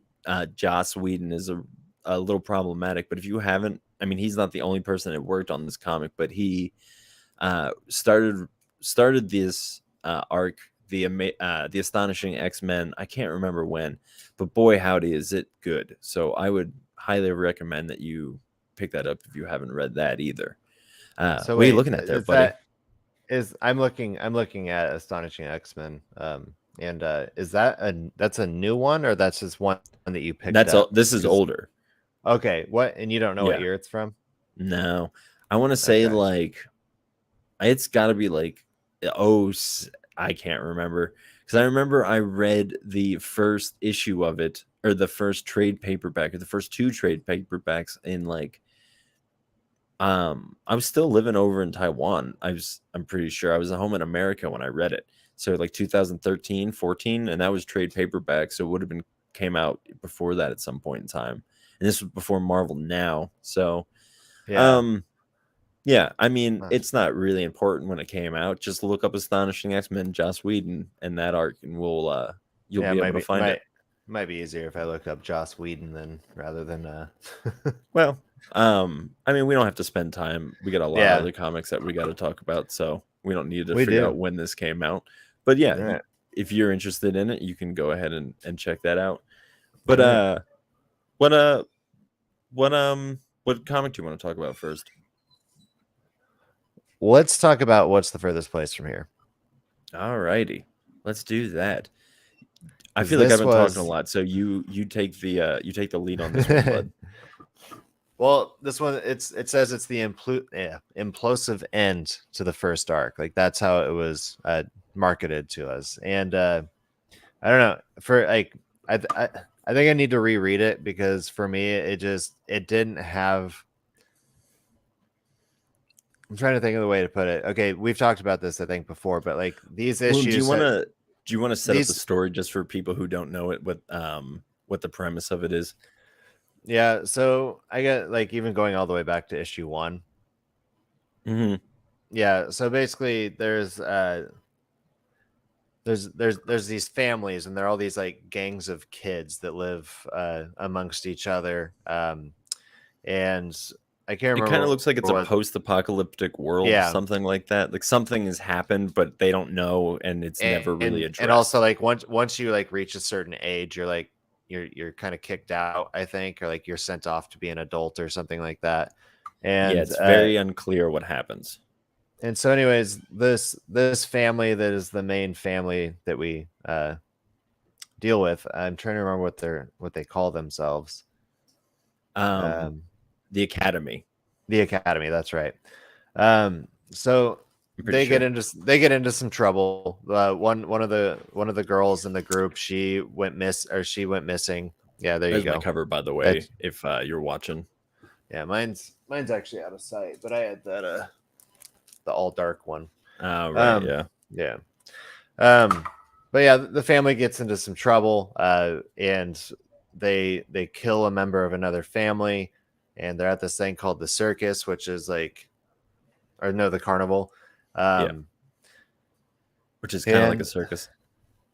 Joss Whedon is a little problematic, but if you haven't, I mean, he's not the only person that worked on this comic, but he started this arc, the Astonishing X-Men. I can't remember when, but boy howdy is it good. So I would highly recommend that you pick that up if you haven't read that either. So what are you wait, looking at there, is buddy? I'm looking at Astonishing X-Men. And that's a new one, or that's just one that you picked up? This is older. Okay, what? And you don't know what Yeah. year it's from? No, I want to say Okay. like it's got to be like, oh, I can't remember, because I remember I read the first issue of it, or the first trade paperback, or the first 2 trade paperbacks in like I was still living over in Taiwan. I'm pretty sure I was at home in America when I read it. So like 2013, 14, and that was trade paperback, so it would have been came out before that at some point in time. And this was before Marvel Now. So Yeah. yeah, I mean, Huh. it's not really important when it came out. Just look up Astonishing X-Men, Joss Whedon, and that arc, and you'll Yeah, be able to find it. might be easier if I look up Joss Whedon then, rather than Well, I mean, we don't have to spend time. We got a lot of Yeah, other comics that we got to talk about, so we don't need to we figure do. out when this came out. But yeah, All right. if you're interested in it, you can go ahead and check that out. All But right. what what comic do you want to talk about first? Let's talk about what's the furthest place from here. All righty, let's do that. I 'Cause feel like I've this been talking a was lot, so you take the lead on this one, bud. Well, this one it says it's the implosive end to the first arc. Like that's how it was marketed to us. And I don't know, for like I think I need to reread it, because for me it didn't have. I'm trying to think of the way to put it. Okay, we've talked about this I think before, but like these Well, issues do you want to set up the these story just for people who don't know it, what the premise of it is? Yeah, so I get like even going all the way back to issue 1. Mm-hmm. Yeah, so basically there's these families, and they're all these like gangs of kids that live amongst each other. And I can't It kind of remember looks like it's a what. post-apocalyptic world, Yeah, something like that. Like something has happened, but they don't know, and it's never really and addressed. also like once you like reach a certain age, you're like you're kind of kicked out, I think, or like you're sent off to be an adult or something like that. Yeah, And it's very unclear what happens. and so anyways, this family that is the main family that we deal with, I'm trying to remember what they call themselves. Um, the Academy. The Academy, that's right. So I'm pretty they sure. get into some trouble. One of the girls in the group, she went missing. Yeah, there you There's my go. cover, by the way, That's, if you're watching. yeah, mine's actually out of sight, but I had that the all dark one. Oh, right, yeah. Yeah. But yeah, the family gets into some trouble, and they kill a member of another family, and they're at this thing called the circus, which is like, or no, the carnival. Yeah. Which is kind of like a And circus.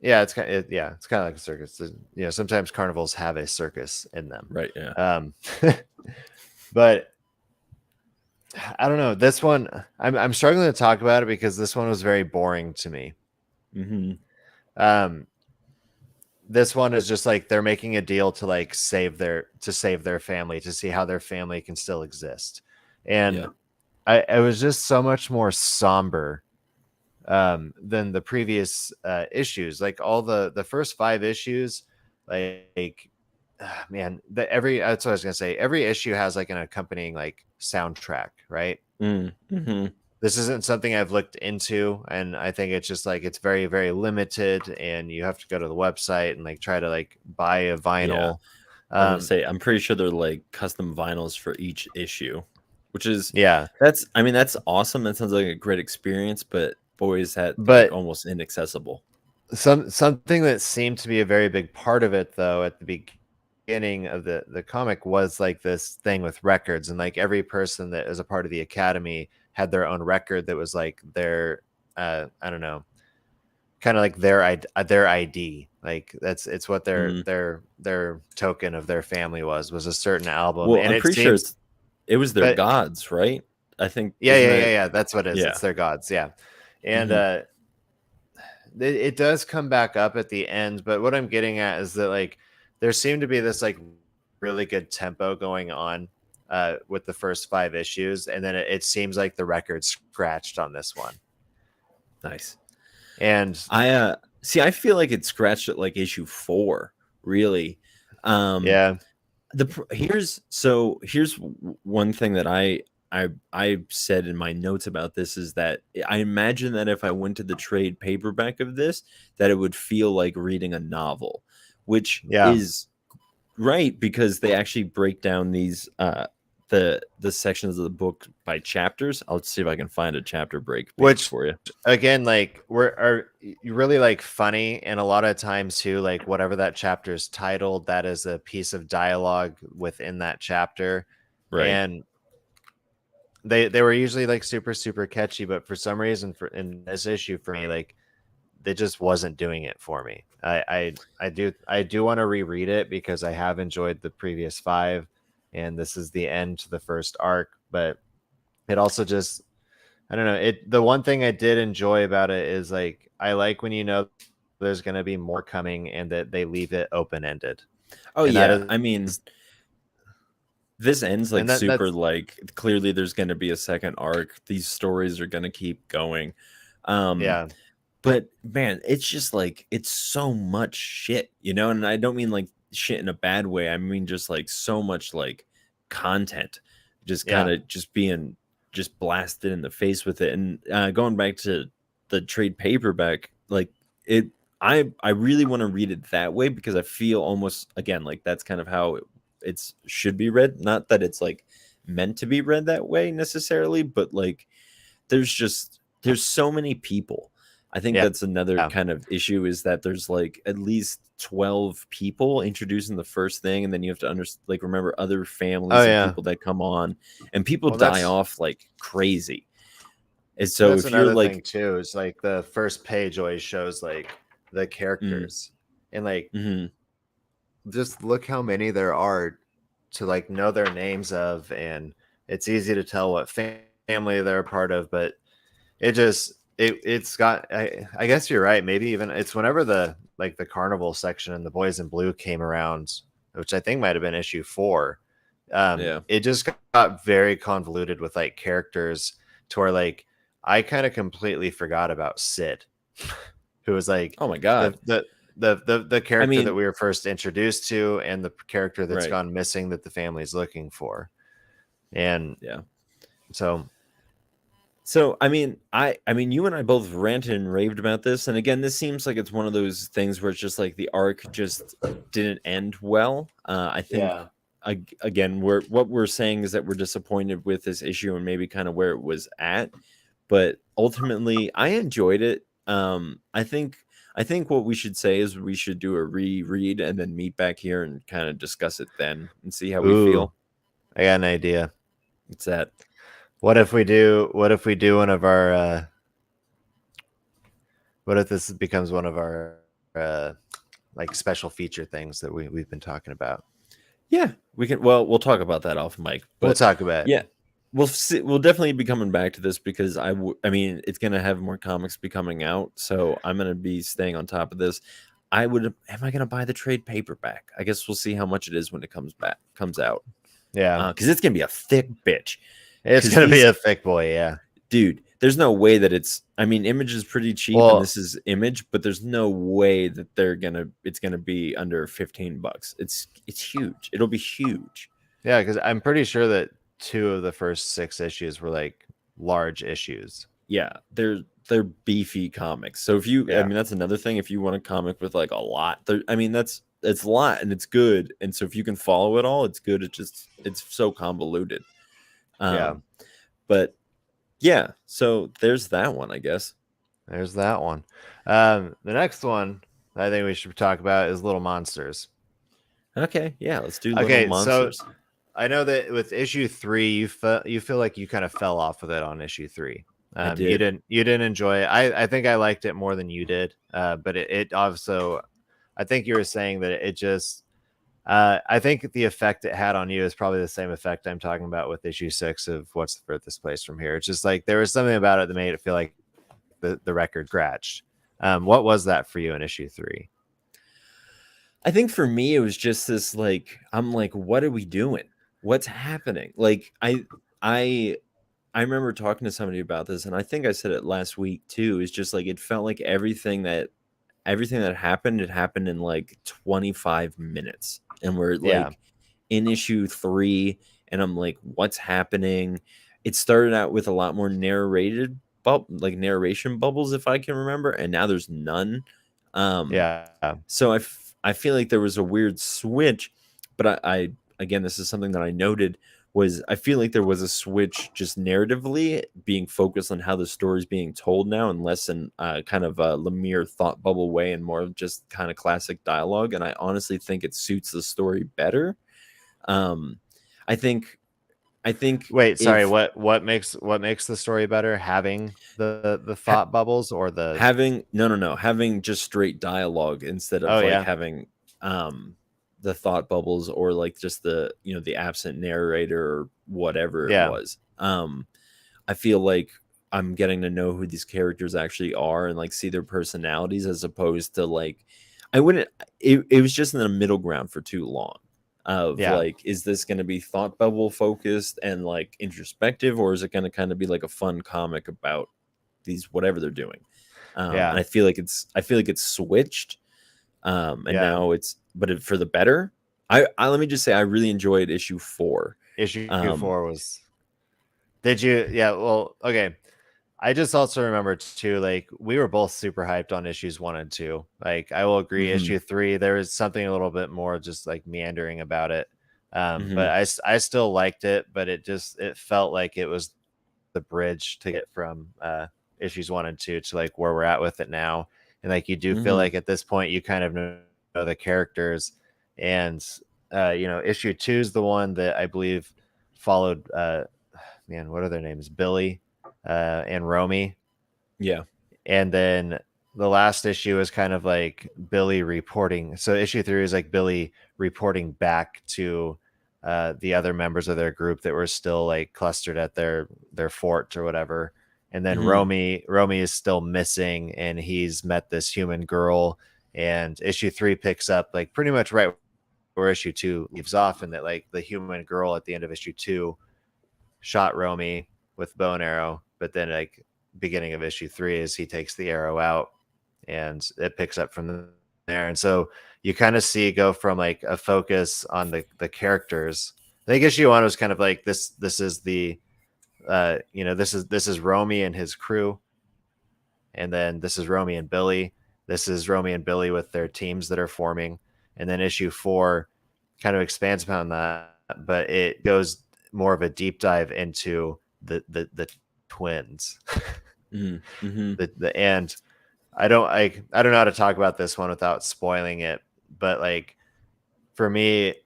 yeah, it's kind of like a circus. You know, sometimes carnivals have a circus in them. Right, yeah. But I don't know. This one, I'm struggling to talk about it because this one was very boring to me. Mm-hmm. Um, this one is just like they're making a deal to like save their family, to see how their family can still exist, and Yeah. it was just so much more somber than the previous issues. Like all the first 5 issues, like man, that's what I was gonna say. Every issue has like an accompanying like soundtrack, right? Mm-hmm. This isn't something I've looked into, and I think it's just like it's very very limited, and you have to go to the website and like try to like buy a Yeah. vinyl. I was gonna Um, say I'm pretty sure they're like custom vinyls for each issue, which is yeah, that's awesome. That sounds like a great experience, but boy is that like but almost inaccessible. something that seemed to be a very big part of it though at the beginning of the comic was like this thing with records, and like every person that is a part of the academy had their own record that was like their I don't know, kind of like their ID. Like it's what Mm. their token of their family was a certain album, Well, and I'm it pretty sure seems it was their but gods, right? I think yeah, isn't yeah, yeah, that yeah, that's what it is. yeah. It's their gods, yeah. And Mm-hmm. it does come back up at the end, but what I'm getting at is that like there seemed to be this like really good tempo going on with the first 5 issues, and then it seems like the record scratched on this one. Nice. And I see. I feel like it scratched at like issue 4. Really. Um, yeah, here's one thing that I said in my notes about this is that I imagine that if I went to the trade paperback of this, that it would feel like reading a novel, which yeah, is right because they actually break down these the sections of the book by chapters. I'll see if I can find a chapter break page which for you. again like you really like funny, and a lot of times too like whatever that chapter is titled, that is a piece of dialogue within that chapter, Right. and they were usually like super super catchy, but for some reason for in this issue for me like it just wasn't doing it for me. I do want to reread it because I have enjoyed the previous 5, and this is the end to the first arc, but it also just I don't know. The one thing I did enjoy about it is like I like when you know there's going to be more coming and that they leave it open ended. Oh And that yeah. is I mean, this ends like and super that's like clearly there's going to be a second arc. These stories are going to keep going. Um yeah. but man, it's just like it's so much shit, and I don't mean like shit in a bad way. I mean just like so much like content just kind Yeah. of just being just blasted in the face with it. And going back to the trade paperback, like it I really want to read it that way because I feel almost again like that's kind of how it's should be read. Not that it's like meant to be read that way necessarily, but like there's so many people. I think Yeah. that's another Yeah. kind of issue is that there's like at least 12 people introduced in the first thing, and then you have to like remember other Oh families and yeah. people that come on, and people Well, die off like crazy. And so that's if you're another thing like too. Is like the first page always shows like the mm, characters, and like mhm. just look how many there are to like know their names of, and it's easy to tell what family they're a part of, but it just it's got I guess you're right, maybe even it's whenever the like the carnival section and the boys in blue came around, which I think might have been issue 4. Yeah. It just got very convoluted with like characters to where like I kind of completely forgot about Sid, who was like Oh my the god. the the I character that mean, we were first introduced to, and the character that's right. gone missing that the family's looking for. And Yeah. so So I mean you and I both ranted and raved about this, and again this seems like it's one of those things where it's just like the arc just didn't end well. I think yeah. again what we're saying is that we're disappointed with this issue and maybe kind of where it was at, but ultimately I enjoyed it. I think what we should say is we should do a reread and then meet back here and kind of discuss it then and see how we Ooh, feel. I got an idea. It's that. What if we do one of our what if this becomes one of our uh like special feature things that we've been talking about? Yeah, we can. Well, we'll talk about that off mic, We'll but talk about it. yeah, we'll definitely be coming back to this because I mean, it's gonna have more comics be coming out, so I'm gonna be staying on top of this. Am I gonna buy the trade paperback? I guess we'll see how much it is when it comes out, Yeah, because it's gonna be a thick bitch. it's Because gonna be these, a thick boy. Yeah. dude, there's no way that it's. I mean, Image is pretty cheap, and Well, this is Image, but there's no way that it's gonna be under $15. It's huge. It'll be huge. yeah, because I'm pretty sure that 2 of the first 6 issues were like large issues. Yeah, they're beefy comics. So if you, I Yeah. mean, that's another thing. If you want a comic with like a lot, I mean, it's a lot and it's good. And so if you can follow it all, it's good. It's so convoluted. Yeah. Um, but yeah, so there's that one, I guess. There's that one. The next one I think we should talk about is Little Monsters. Okay, yeah, let's do Little Okay, so Monsters. I know that with issue 3, you feel like you kind of fell off with it on issue 3. I You did. didn't enjoy it. I think I liked it more than you did. But it also, I think you were saying that it just, I think the effect it had on you is probably the same effect I'm talking about with issue 6 of What's the Furthest Place from Here. It's just like there was something about it that made it feel like the record scratched. What was that for you in issue 3? I think for me, it was just this like, I'm like, what are we doing? What's happening? Like, I remember talking to somebody about this, and I think I said it last week too. Is just like it felt like everything that happened, it happened in like 25 minutes, and we're Yeah, like in issue 3, and I'm like, what's happening? It started out with a lot more like narration bubbles, if I can remember, and now there's none. Um, yeah, so I feel like there was a weird switch, but I again, this is something that I noted was I feel like there was a switch just narratively being focused on how the story's being told now, and less in kind of a Lemire thought bubble way, and more of just kind of classic dialogue. And I honestly think it suits the story better. Um, I think I think Wait, sorry. if What makes the story better? Having the thought bubbles or the? having no having just straight dialogue instead Oh of like yeah, having um the thought bubbles, or like just the, the absent narrator or whatever it yeah, was. I feel like I'm getting to know who these characters actually are and like see their personalities, as opposed to like I wouldn't it was just in the middle ground for too long of yeah, like, is this going to be thought bubble focused and like introspective, or is it going to kind of be like a fun comic about these whatever they're doing? And yeah, I feel like it's switched, and yeah. now for the better. I let me just say I really enjoyed issue 4. Issue Um, 4 was. Did you? Yeah. Well, okay. I just also remember too, like we were both super hyped on issues 1 and 2. Like I will agree, mhm, issue 3 there was something a little bit more just like meandering about it. But mhm, I still liked it, but it felt like it was the bridge to get from issues 1 and 2 to like where we're at with it now. And like you do feel mhm, like at this point you kind of know the characters, and issue 2 is the one that I believe followed man, what are their names? Billy and Romy. yeah, And then the last issue is kind of like Billy reporting. So issue 3 is like Billy reporting back to the other members of their group that were still like clustered at their fort or whatever. And then mhm, Romy is still missing, and he's met this human girl. And issue 3 picks up like pretty much right where issue 2 leaves off, and that like the human girl at the end of issue 2 shot Romy with bow and arrow, but then like beginning of issue 3 is he takes the arrow out, and it picks up from there. And so you kind of see go from like a focus on the characters. I think issue 1 was kind of like this is the this is Romy and his crew, and then this is Romy and Billy. This is Romy and Billy with their teams that are forming. And then issue 4 kind of expands upon that, but it goes more of a deep dive into the twins. mhm, mhm, The and I don't know how to talk about this one without spoiling it, but like for me,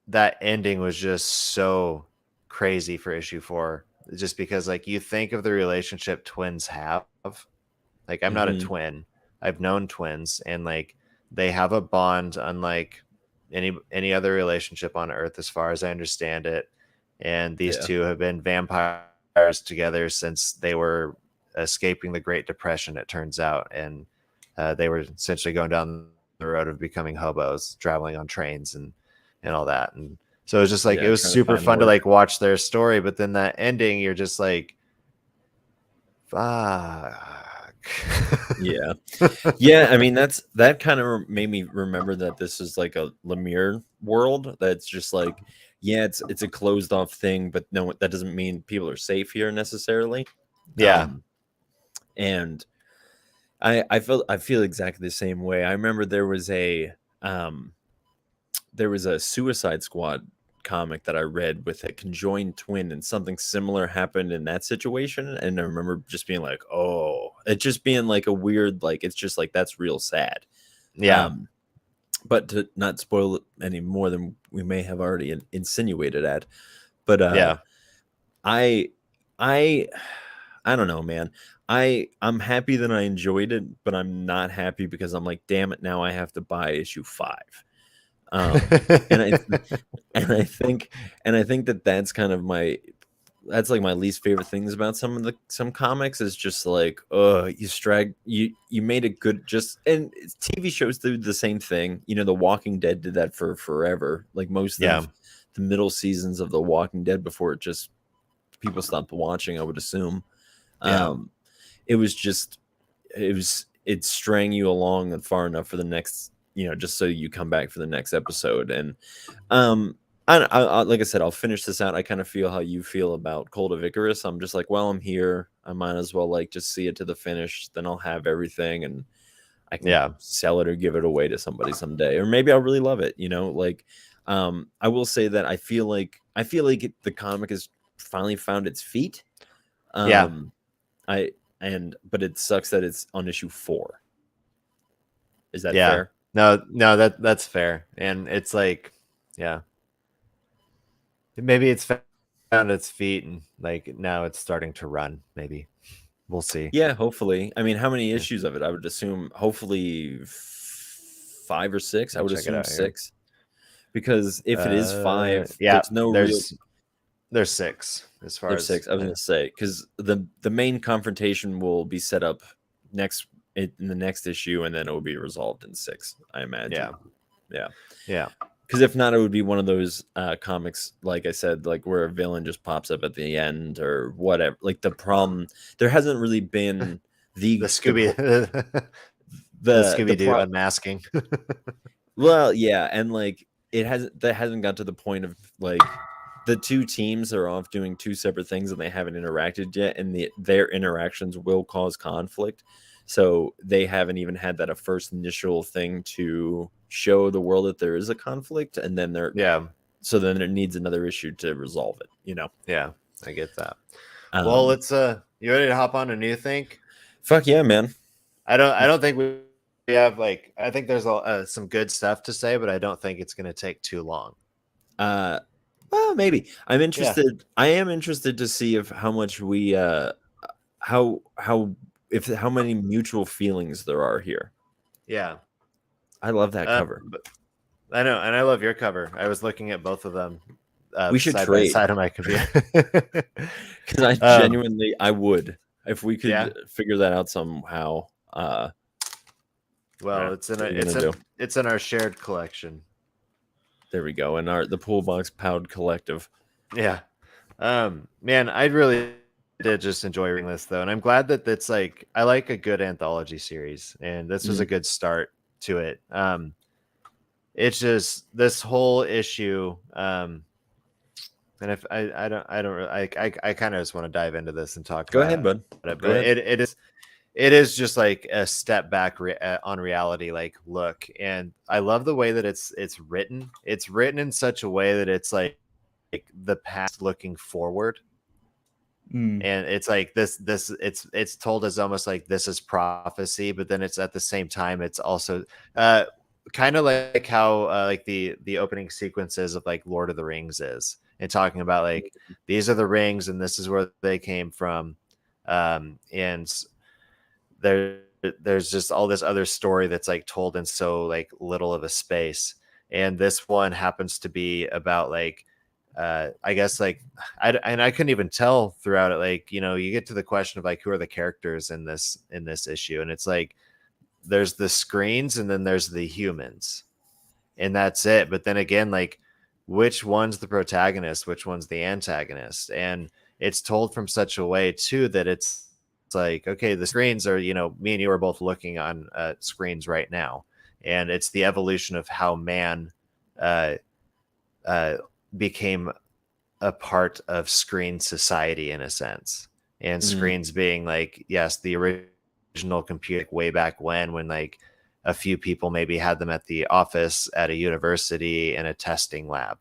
that ending was just so crazy for issue 4, just because like you think of the relationship twins have. Like I'm not a mhm, twin. I've known twins, and like they have a bond unlike any other relationship on earth as far as I understand it. and these Yeah. two have been vampires together since they were escaping the Great Depression, it turns out, and they were essentially going down the road of becoming hobos, traveling on trains and all that. And so it's just like, it Yeah. was Trying to super find fun to work. like watch their story, but then that ending, you're just like, fuck. Yeah. Yeah, I mean that kind of made me remember that this is like a Lemire world that's just like, yeah, it's a closed off thing, but no, that doesn't mean people are safe here necessarily. Yeah. Um, and I feel exactly the same way. I remember um there was a Suicide Squad comic that I read with a conjoined twin, and something similar happened in that situation. And I remember just being like, oh, it just being like a weird, like, it's just like, that's real sad. Yeah. Um, but to not spoil it any more than we may have already insinuated at, but Yeah. I, I, I don't know, man. I'm happy that I enjoyed it, but I'm not happy because I'm like, damn it, now I have to buy issue 5. And I and I think that that's kind of that's like my least favorite things about some comics is just like, you made it good, just, and TV shows do the same thing. You know, The Walking Dead did that for forever. Like most Yeah. of the middle seasons of The Walking Dead before it just people stopped watching, I would assume. Yeah. Um, it was just it's straying you along far enough for the next, just so you come back for the next episode. And um like I said, I'll finish this out. I kind of feel how you feel about Cold of Icarus. I'm just like, well, I'm here, I might as well like just see it to the finish, then I'll have everything and I can Yeah. sell it or give it away to somebody someday, or maybe I'll really love it, like. I will say that the comic has finally found its feet. Yeah. um I but it sucks that it's on issue 4. Is that Yeah. fair? No, that's fair. And it's like, yeah, maybe it's found its feet and like now it's starting to run. Maybe we'll see. Yeah, hopefully. I mean, how many Yeah. issues of it? I would assume hopefully 5 or 6. I Let me would check it assume out here. 6, because if it is 5, Yeah, there's no real. there's 6 as far There's as 6. I was gonna say, because the main confrontation will be set up in the next issue, and then it will be resolved in 6, I imagine. yeah. Yeah. Because if not, it would be one of those comics, like I said, like where a villain just pops up at the end or whatever. Like the problem, there hasn't really been The Scooby the the Scooby Doo unmasking. well, yeah, and like that hasn't got to the point of like the two teams are off doing two separate things and they haven't interacted yet, and their interactions will cause conflict. So they haven't even had that a first initial thing to show the world that there is a conflict, and then Yeah. so then it needs another issue to resolve it. Yeah, I get that. Well, let's you ready to hop on a new thing? Fuck yeah, man. I don't think we have like, I think there's some good stuff to say, but I don't think it's going to take too long. Well, maybe. I'm interested. Yeah. I am interested to see if how much we how many mutual feelings there are here. Yeah. I love that cover. I know, and I love your cover. I was looking at both of them. We should side trade. by side on my computer. Because I genuinely, I would, if we could figure that out somehow. Well, it's in our shared collection. There we go. And the Pool Box Pound Collective. Yeah. Man, I really did just enjoy reading this though, and I'm glad that it's like, I like a good anthology series, and this was a good start to it. It's just this whole issue. And if I kind of just want to dive into this and talk. Go ahead, bud. But it is just like a step back on reality. Like, look, and I love the way that it's written. It's written in such a way that it's like the past looking forward. And it's like it's told as almost like this is prophecy, but then it's at the same time it's also kind of like how like the opening sequences of like Lord of the Rings is, and talking about like these are the rings and this is where they came from, and there's just all this other story that's like told in so like little of a space. And this one happens to be about like I guess like and I couldn't even tell throughout it. Like, you know, you get to the question of like who are the characters in this issue, and it's like there's the screens and then there's the humans, and that's it. But then again, like which one's the protagonist, which one's the antagonist, and it's told from such a way too that it's like, okay, the screens are, you know, me and you are both looking on screens right now, and it's the evolution of how man uh, uh, became a part of screen society in a sense, and Mhm. screens being like, yes, the original computer way back when like a few people maybe had them at the office at a university in a testing lab,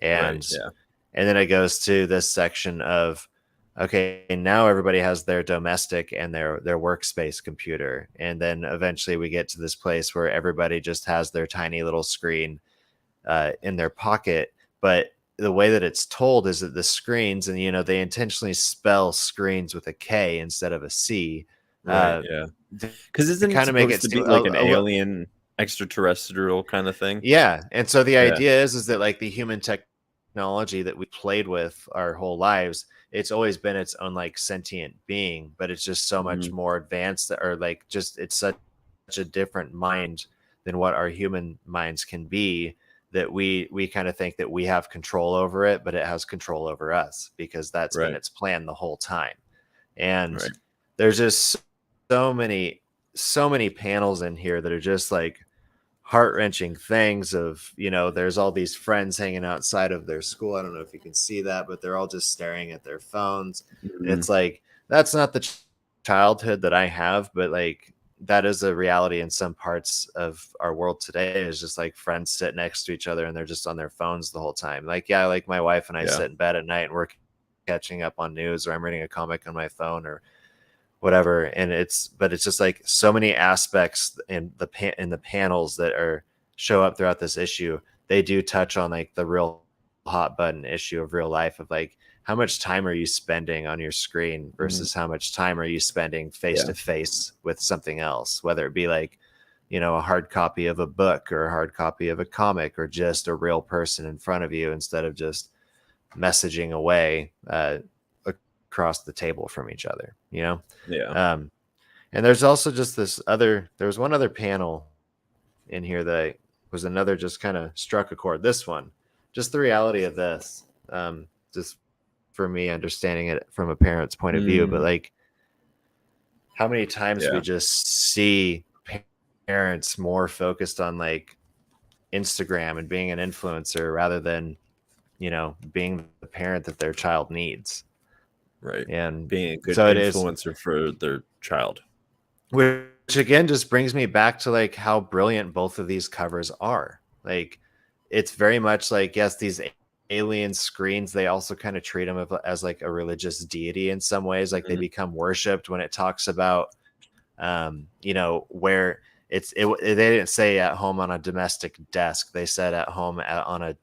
Right. and Yeah. and then it goes to this section of, okay, now everybody has their domestic and their workspace computer, and then eventually we get to this place where everybody just has their tiny little screen in their pocket. But the way that it's told is that the screens, and you know, they intentionally spell screens with a K instead of a C, Right. uh, Yeah. to Because isn't it kind of make supposed it to seem be like an alien extraterrestrial kind of thing? yeah. And so the Yeah. idea is that like the human technology that we played with our whole lives, it's always been its own like sentient being, but it's just so much Mhm. more advanced, or like just it's such a different mind than what our human minds can be, that we kind of think that we have control over it, but it has control over us because that's been Right. its plan the whole time. And Right. there's just so many so many panels in here that are just like heart-wrenching things of, you know, there's all these friends hanging outside of their school. I don't know if you can see that, but they're all just staring at their phones, and Mhm. it's like that's not the childhood that I have, but like that is a reality in some parts of our world today, is just like friends sit next to each other and they're just on their phones the whole time. Like, yeah, like my wife and I Yeah. sit in bed at night and we're catching up on news, or I'm reading a comic on my phone or whatever, and it's just like so many aspects in the panels that are show up throughout this issue. They do touch on like the real hot button issue of real life, of like how much time are you spending on your screen Mhm. versus how much time are you spending face Yeah. to face with something else, whether it be like, you know, a hard copy of a book or a hard copy of a comic, or just a real person in front of you instead of just messaging away across the table from each other, you know? Yeah. Um, and there's also just there was one other panel in here that was another just kind of struck a chord. This one, just the reality of this, just for me understanding it from a parent's point of view, but Mm. like how many times we Yeah. just see parents more focused on like Instagram and being an influencer rather than, you know, being the parent that their child needs. Right. And Being a good so it is, influencer for their child. which again just brings me back to like how brilliant both of these covers are. Like it's very much like, yes, these alien screens, they also kind of treat them as like a religious deity in some ways, like they Mhm. become worshipped when it talks about you know, where they didn't say at home on a domestic desk, they said at home on a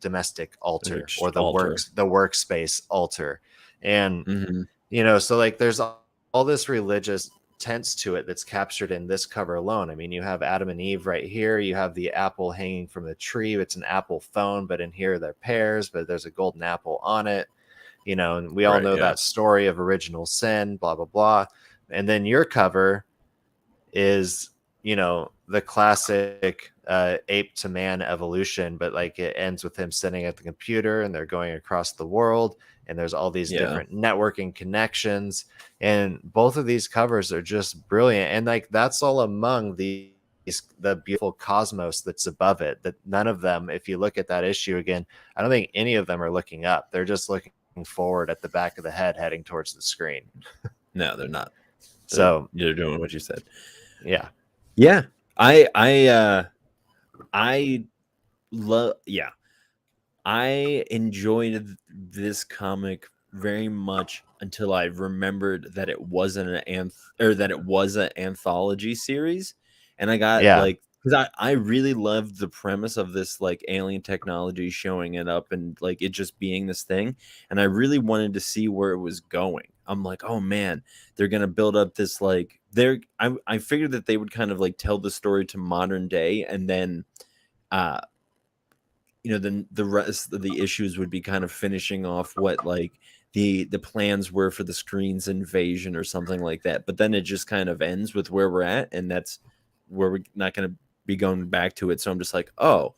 domestic altar, or Altar. the workspace altar. And Mhm. you know, so like there's all this religious tense to it that's captured in this cover alone. I mean, you have Adam and Eve right here, you have the apple hanging from the tree, it's an apple phone, but in here they're pears, but there's a golden apple on it, you know, and we all Right. know Yeah. that story of original sin, blah blah blah. And then your cover is, you know, the classic ape to man evolution, but like it ends with him sitting at the computer and they're going across the world, and there's all these Yeah. different networking connections, and both of these covers are just brilliant. And like that's all among the beautiful cosmos that's above it, that none of them, if you look at that issue again, I don't think any of them are looking up, they're just looking forward at the back of the head heading towards the screen. No, they're not. So They're doing what you said. yeah. Yeah. I love. Yeah. I enjoyed this comic very much until I remembered that it wasn't or that it was an anthology series, and I got Yeah. like, because I really loved the premise of this like alien technology showing it up and like it just being this thing, and I really wanted to see where it was going. I'm like, oh man, they're gonna build up this like I figured that they would kind of like tell the story to modern day and then uh the rest of the issues would be kind of finishing off what like the plans were for the screen's invasion or something like that. But then it just kind of ends with where we're at, and that's where we're not going to be going back to it. So I'm just like, oh,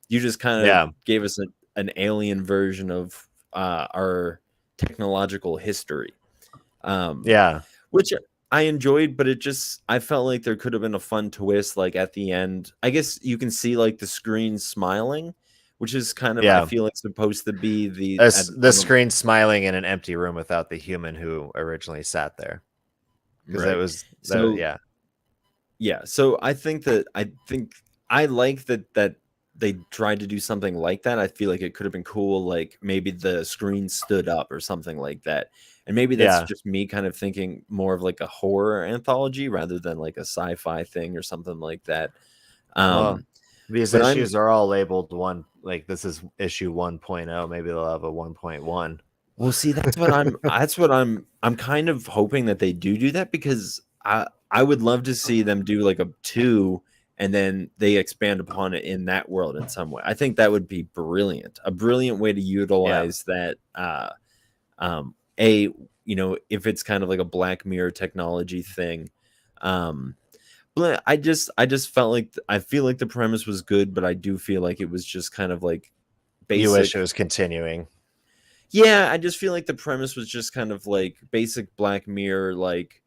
you just kind of Yeah. gave us an alien version of our technological history, Yeah. which I enjoyed, but I felt like there could have been a fun twist, like at the end. I guess you can see like the screen smiling, which is kind of, I Yeah. feel like, supposed to be the The screen smiling in an empty room without the human who originally sat there. Because right. it was So yeah. So I think I like that they tried to do something like that. I feel like it could have been cool, like maybe the screen stood up or something like that. And maybe that's Yeah. just me kind of thinking more of like a horror anthology rather than like a sci-fi thing or something like that. Well, these But issues are all labeled one, like this is issue 1.0. Maybe they'll have a 1.1. Well, see, I'm kind of hoping that they do that, because I would love to see them do like a 2 and then they expand upon it in that world in some way. I think that would be brilliant. A brilliant way to utilize that if it's kind of like a Black Mirror technology thing. But I just felt like I feel like the premise was good, but I do feel like it was just kind of like basic. You wish it was continuing. Yeah, I just feel like the premise was just kind of like basic Black Mirror, like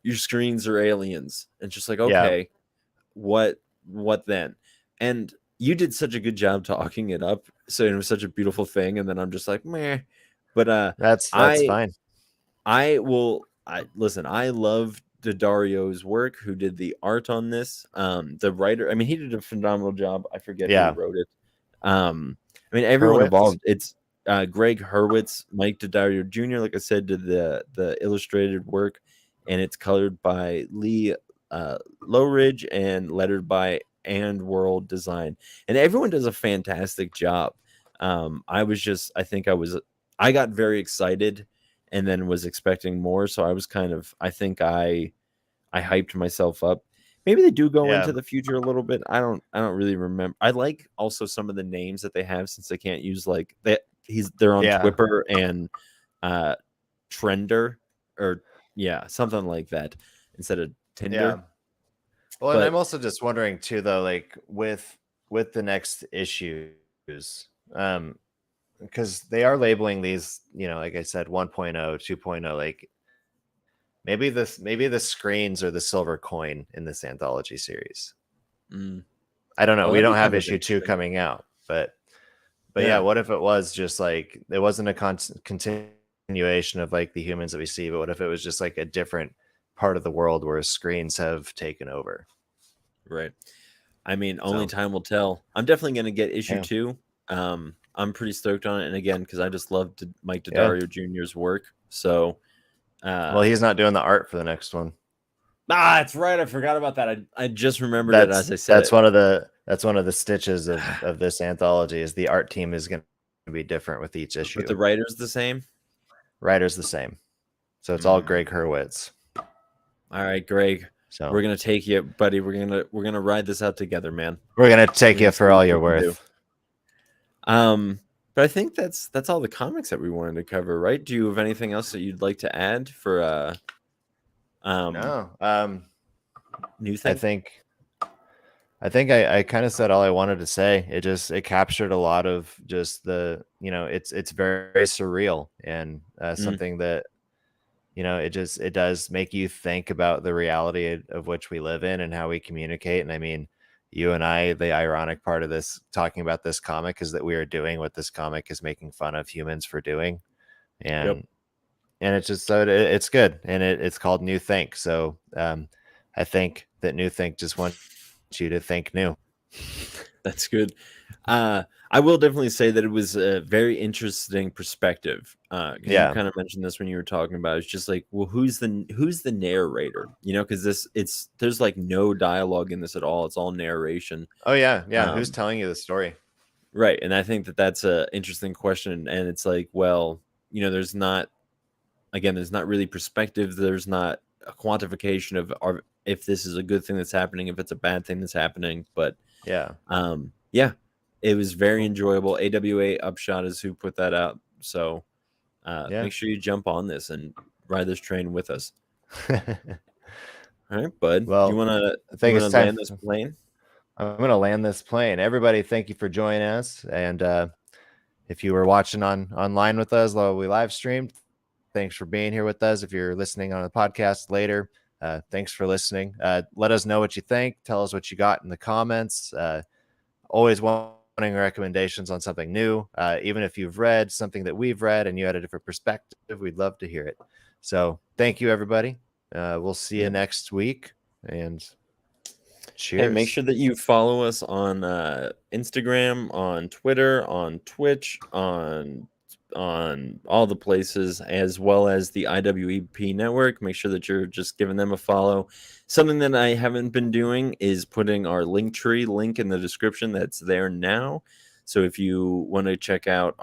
your screens are aliens, and just like, okay, what then? And you did such a good job talking it up, so it was such a beautiful thing, and then I'm just like, meh. But That's I fine. listen, I love Daddario's work, who did the art on this. The writer, I mean, he did a phenomenal job. I forget who wrote it. I mean, everyone Hurwitz? involved. It's Greg Hurwitz, Mike Daddario Jr., like I said, did the illustrated work, and it's colored by Lee Lowridge and lettered by And World Design. And everyone does a fantastic job. I got very excited and then was expecting more. So I think I hyped myself up. Maybe they do go into the future a little bit. I don't really remember. I like also some of the names that they have, since they can't use like that. They're on Twipper and Trender, or something like that, instead of Tinder. Yeah. Well, and I'm also just wondering too, though, like with the next issues, because they are labeling these, like I said, 1.0, 2.0, like maybe the screens are the silver coin in this anthology series. I don't know. We don't have issue 2 coming out, but yeah, what if it was just like it wasn't a continuation of like the humans that we see, but what if it was just like a different part of the world where screens have taken over? Right. I mean, only time will tell. I'm definitely going to get issue 2. I'm pretty stoked on it, and again, because I just loved Mike Daddario Jr.'s work. So, well, he's not doing the art for the next one. That's right. I forgot about that. I just remembered it as I said. That's one of the stitches of this anthology, is the art team is going to be different with each issue. But the writer's the same? Writer's the same. So it's all Greg Hurwitz. All right, Greg. So we're gonna take you, buddy. We're gonna ride this out together, man. We're gonna take you for all you're worth. But I think that's all the comics that we wanted to cover, right? Do you have anything else that you'd like to add for no. New thing? I think I kind of said all I wanted to say. It captured a lot of just the, it's very surreal, and something that, it does make you think about the reality of which we live in and how we communicate. And I mean, you and I, the ironic part of this, talking about this comic, is that we are doing what this comic is making fun of humans for doing. And it's just, so it's good. And it's called New Think. So I think that New Think just wants you to think new. That's good. I will definitely say that it was a very interesting perspective. You kind of mentioned this when you were talking about it. It's just like, well, who's the narrator? Because there's like no dialogue in this at all. It's all narration. Oh yeah. Who's telling you the story? Right, and I think that's a interesting question. And it's like, well, there's not really perspective. There's not a quantification of if this is a good thing that's happening, if it's a bad thing that's happening. But It was very enjoyable. AWA Upshot is who put that out. So make sure you jump on this and ride this train with us. All right, bud. Well, you want I think it's to time land this plane? I'm going to land this plane. Everybody, thank you for joining us. And if you were watching online with us while we live streamed, thanks for being here with us. If you're listening on the podcast later, thanks for listening. Let us know what you think. Tell us what you got in the comments. Always wanting recommendations on something new. Even if you've read something that we've read and you had a different perspective, we'd love to hear it. So thank you, everybody. We'll see you next week. And cheers. Hey, make sure that you follow us on Instagram, on Twitter, on Twitch, on all the places, as well as the IWEP network. Make sure that you're just giving them a follow. Something that I haven't been doing is putting our Linktree link in the description. That's there now. So if you want to check out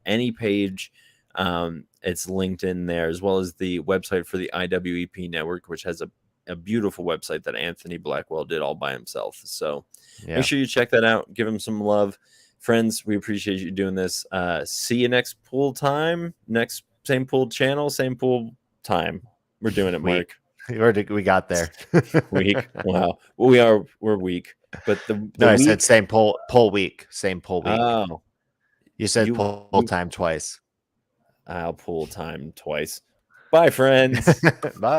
any page, it's linked in there, as well as the website for the IWEP network, which has a beautiful website that Anthony Blackwell did all by himself. So make sure you check that out. Give him some love. Friends, we appreciate you doing this. See you next pool time. Next same pool channel, same pool time. We're doing it, Mark. We got there. Week. Wow. Well, we're weak. But I said same poll week. Same poll week. Oh. You said poll time twice. I'll pool time twice. Bye, friends. Bye.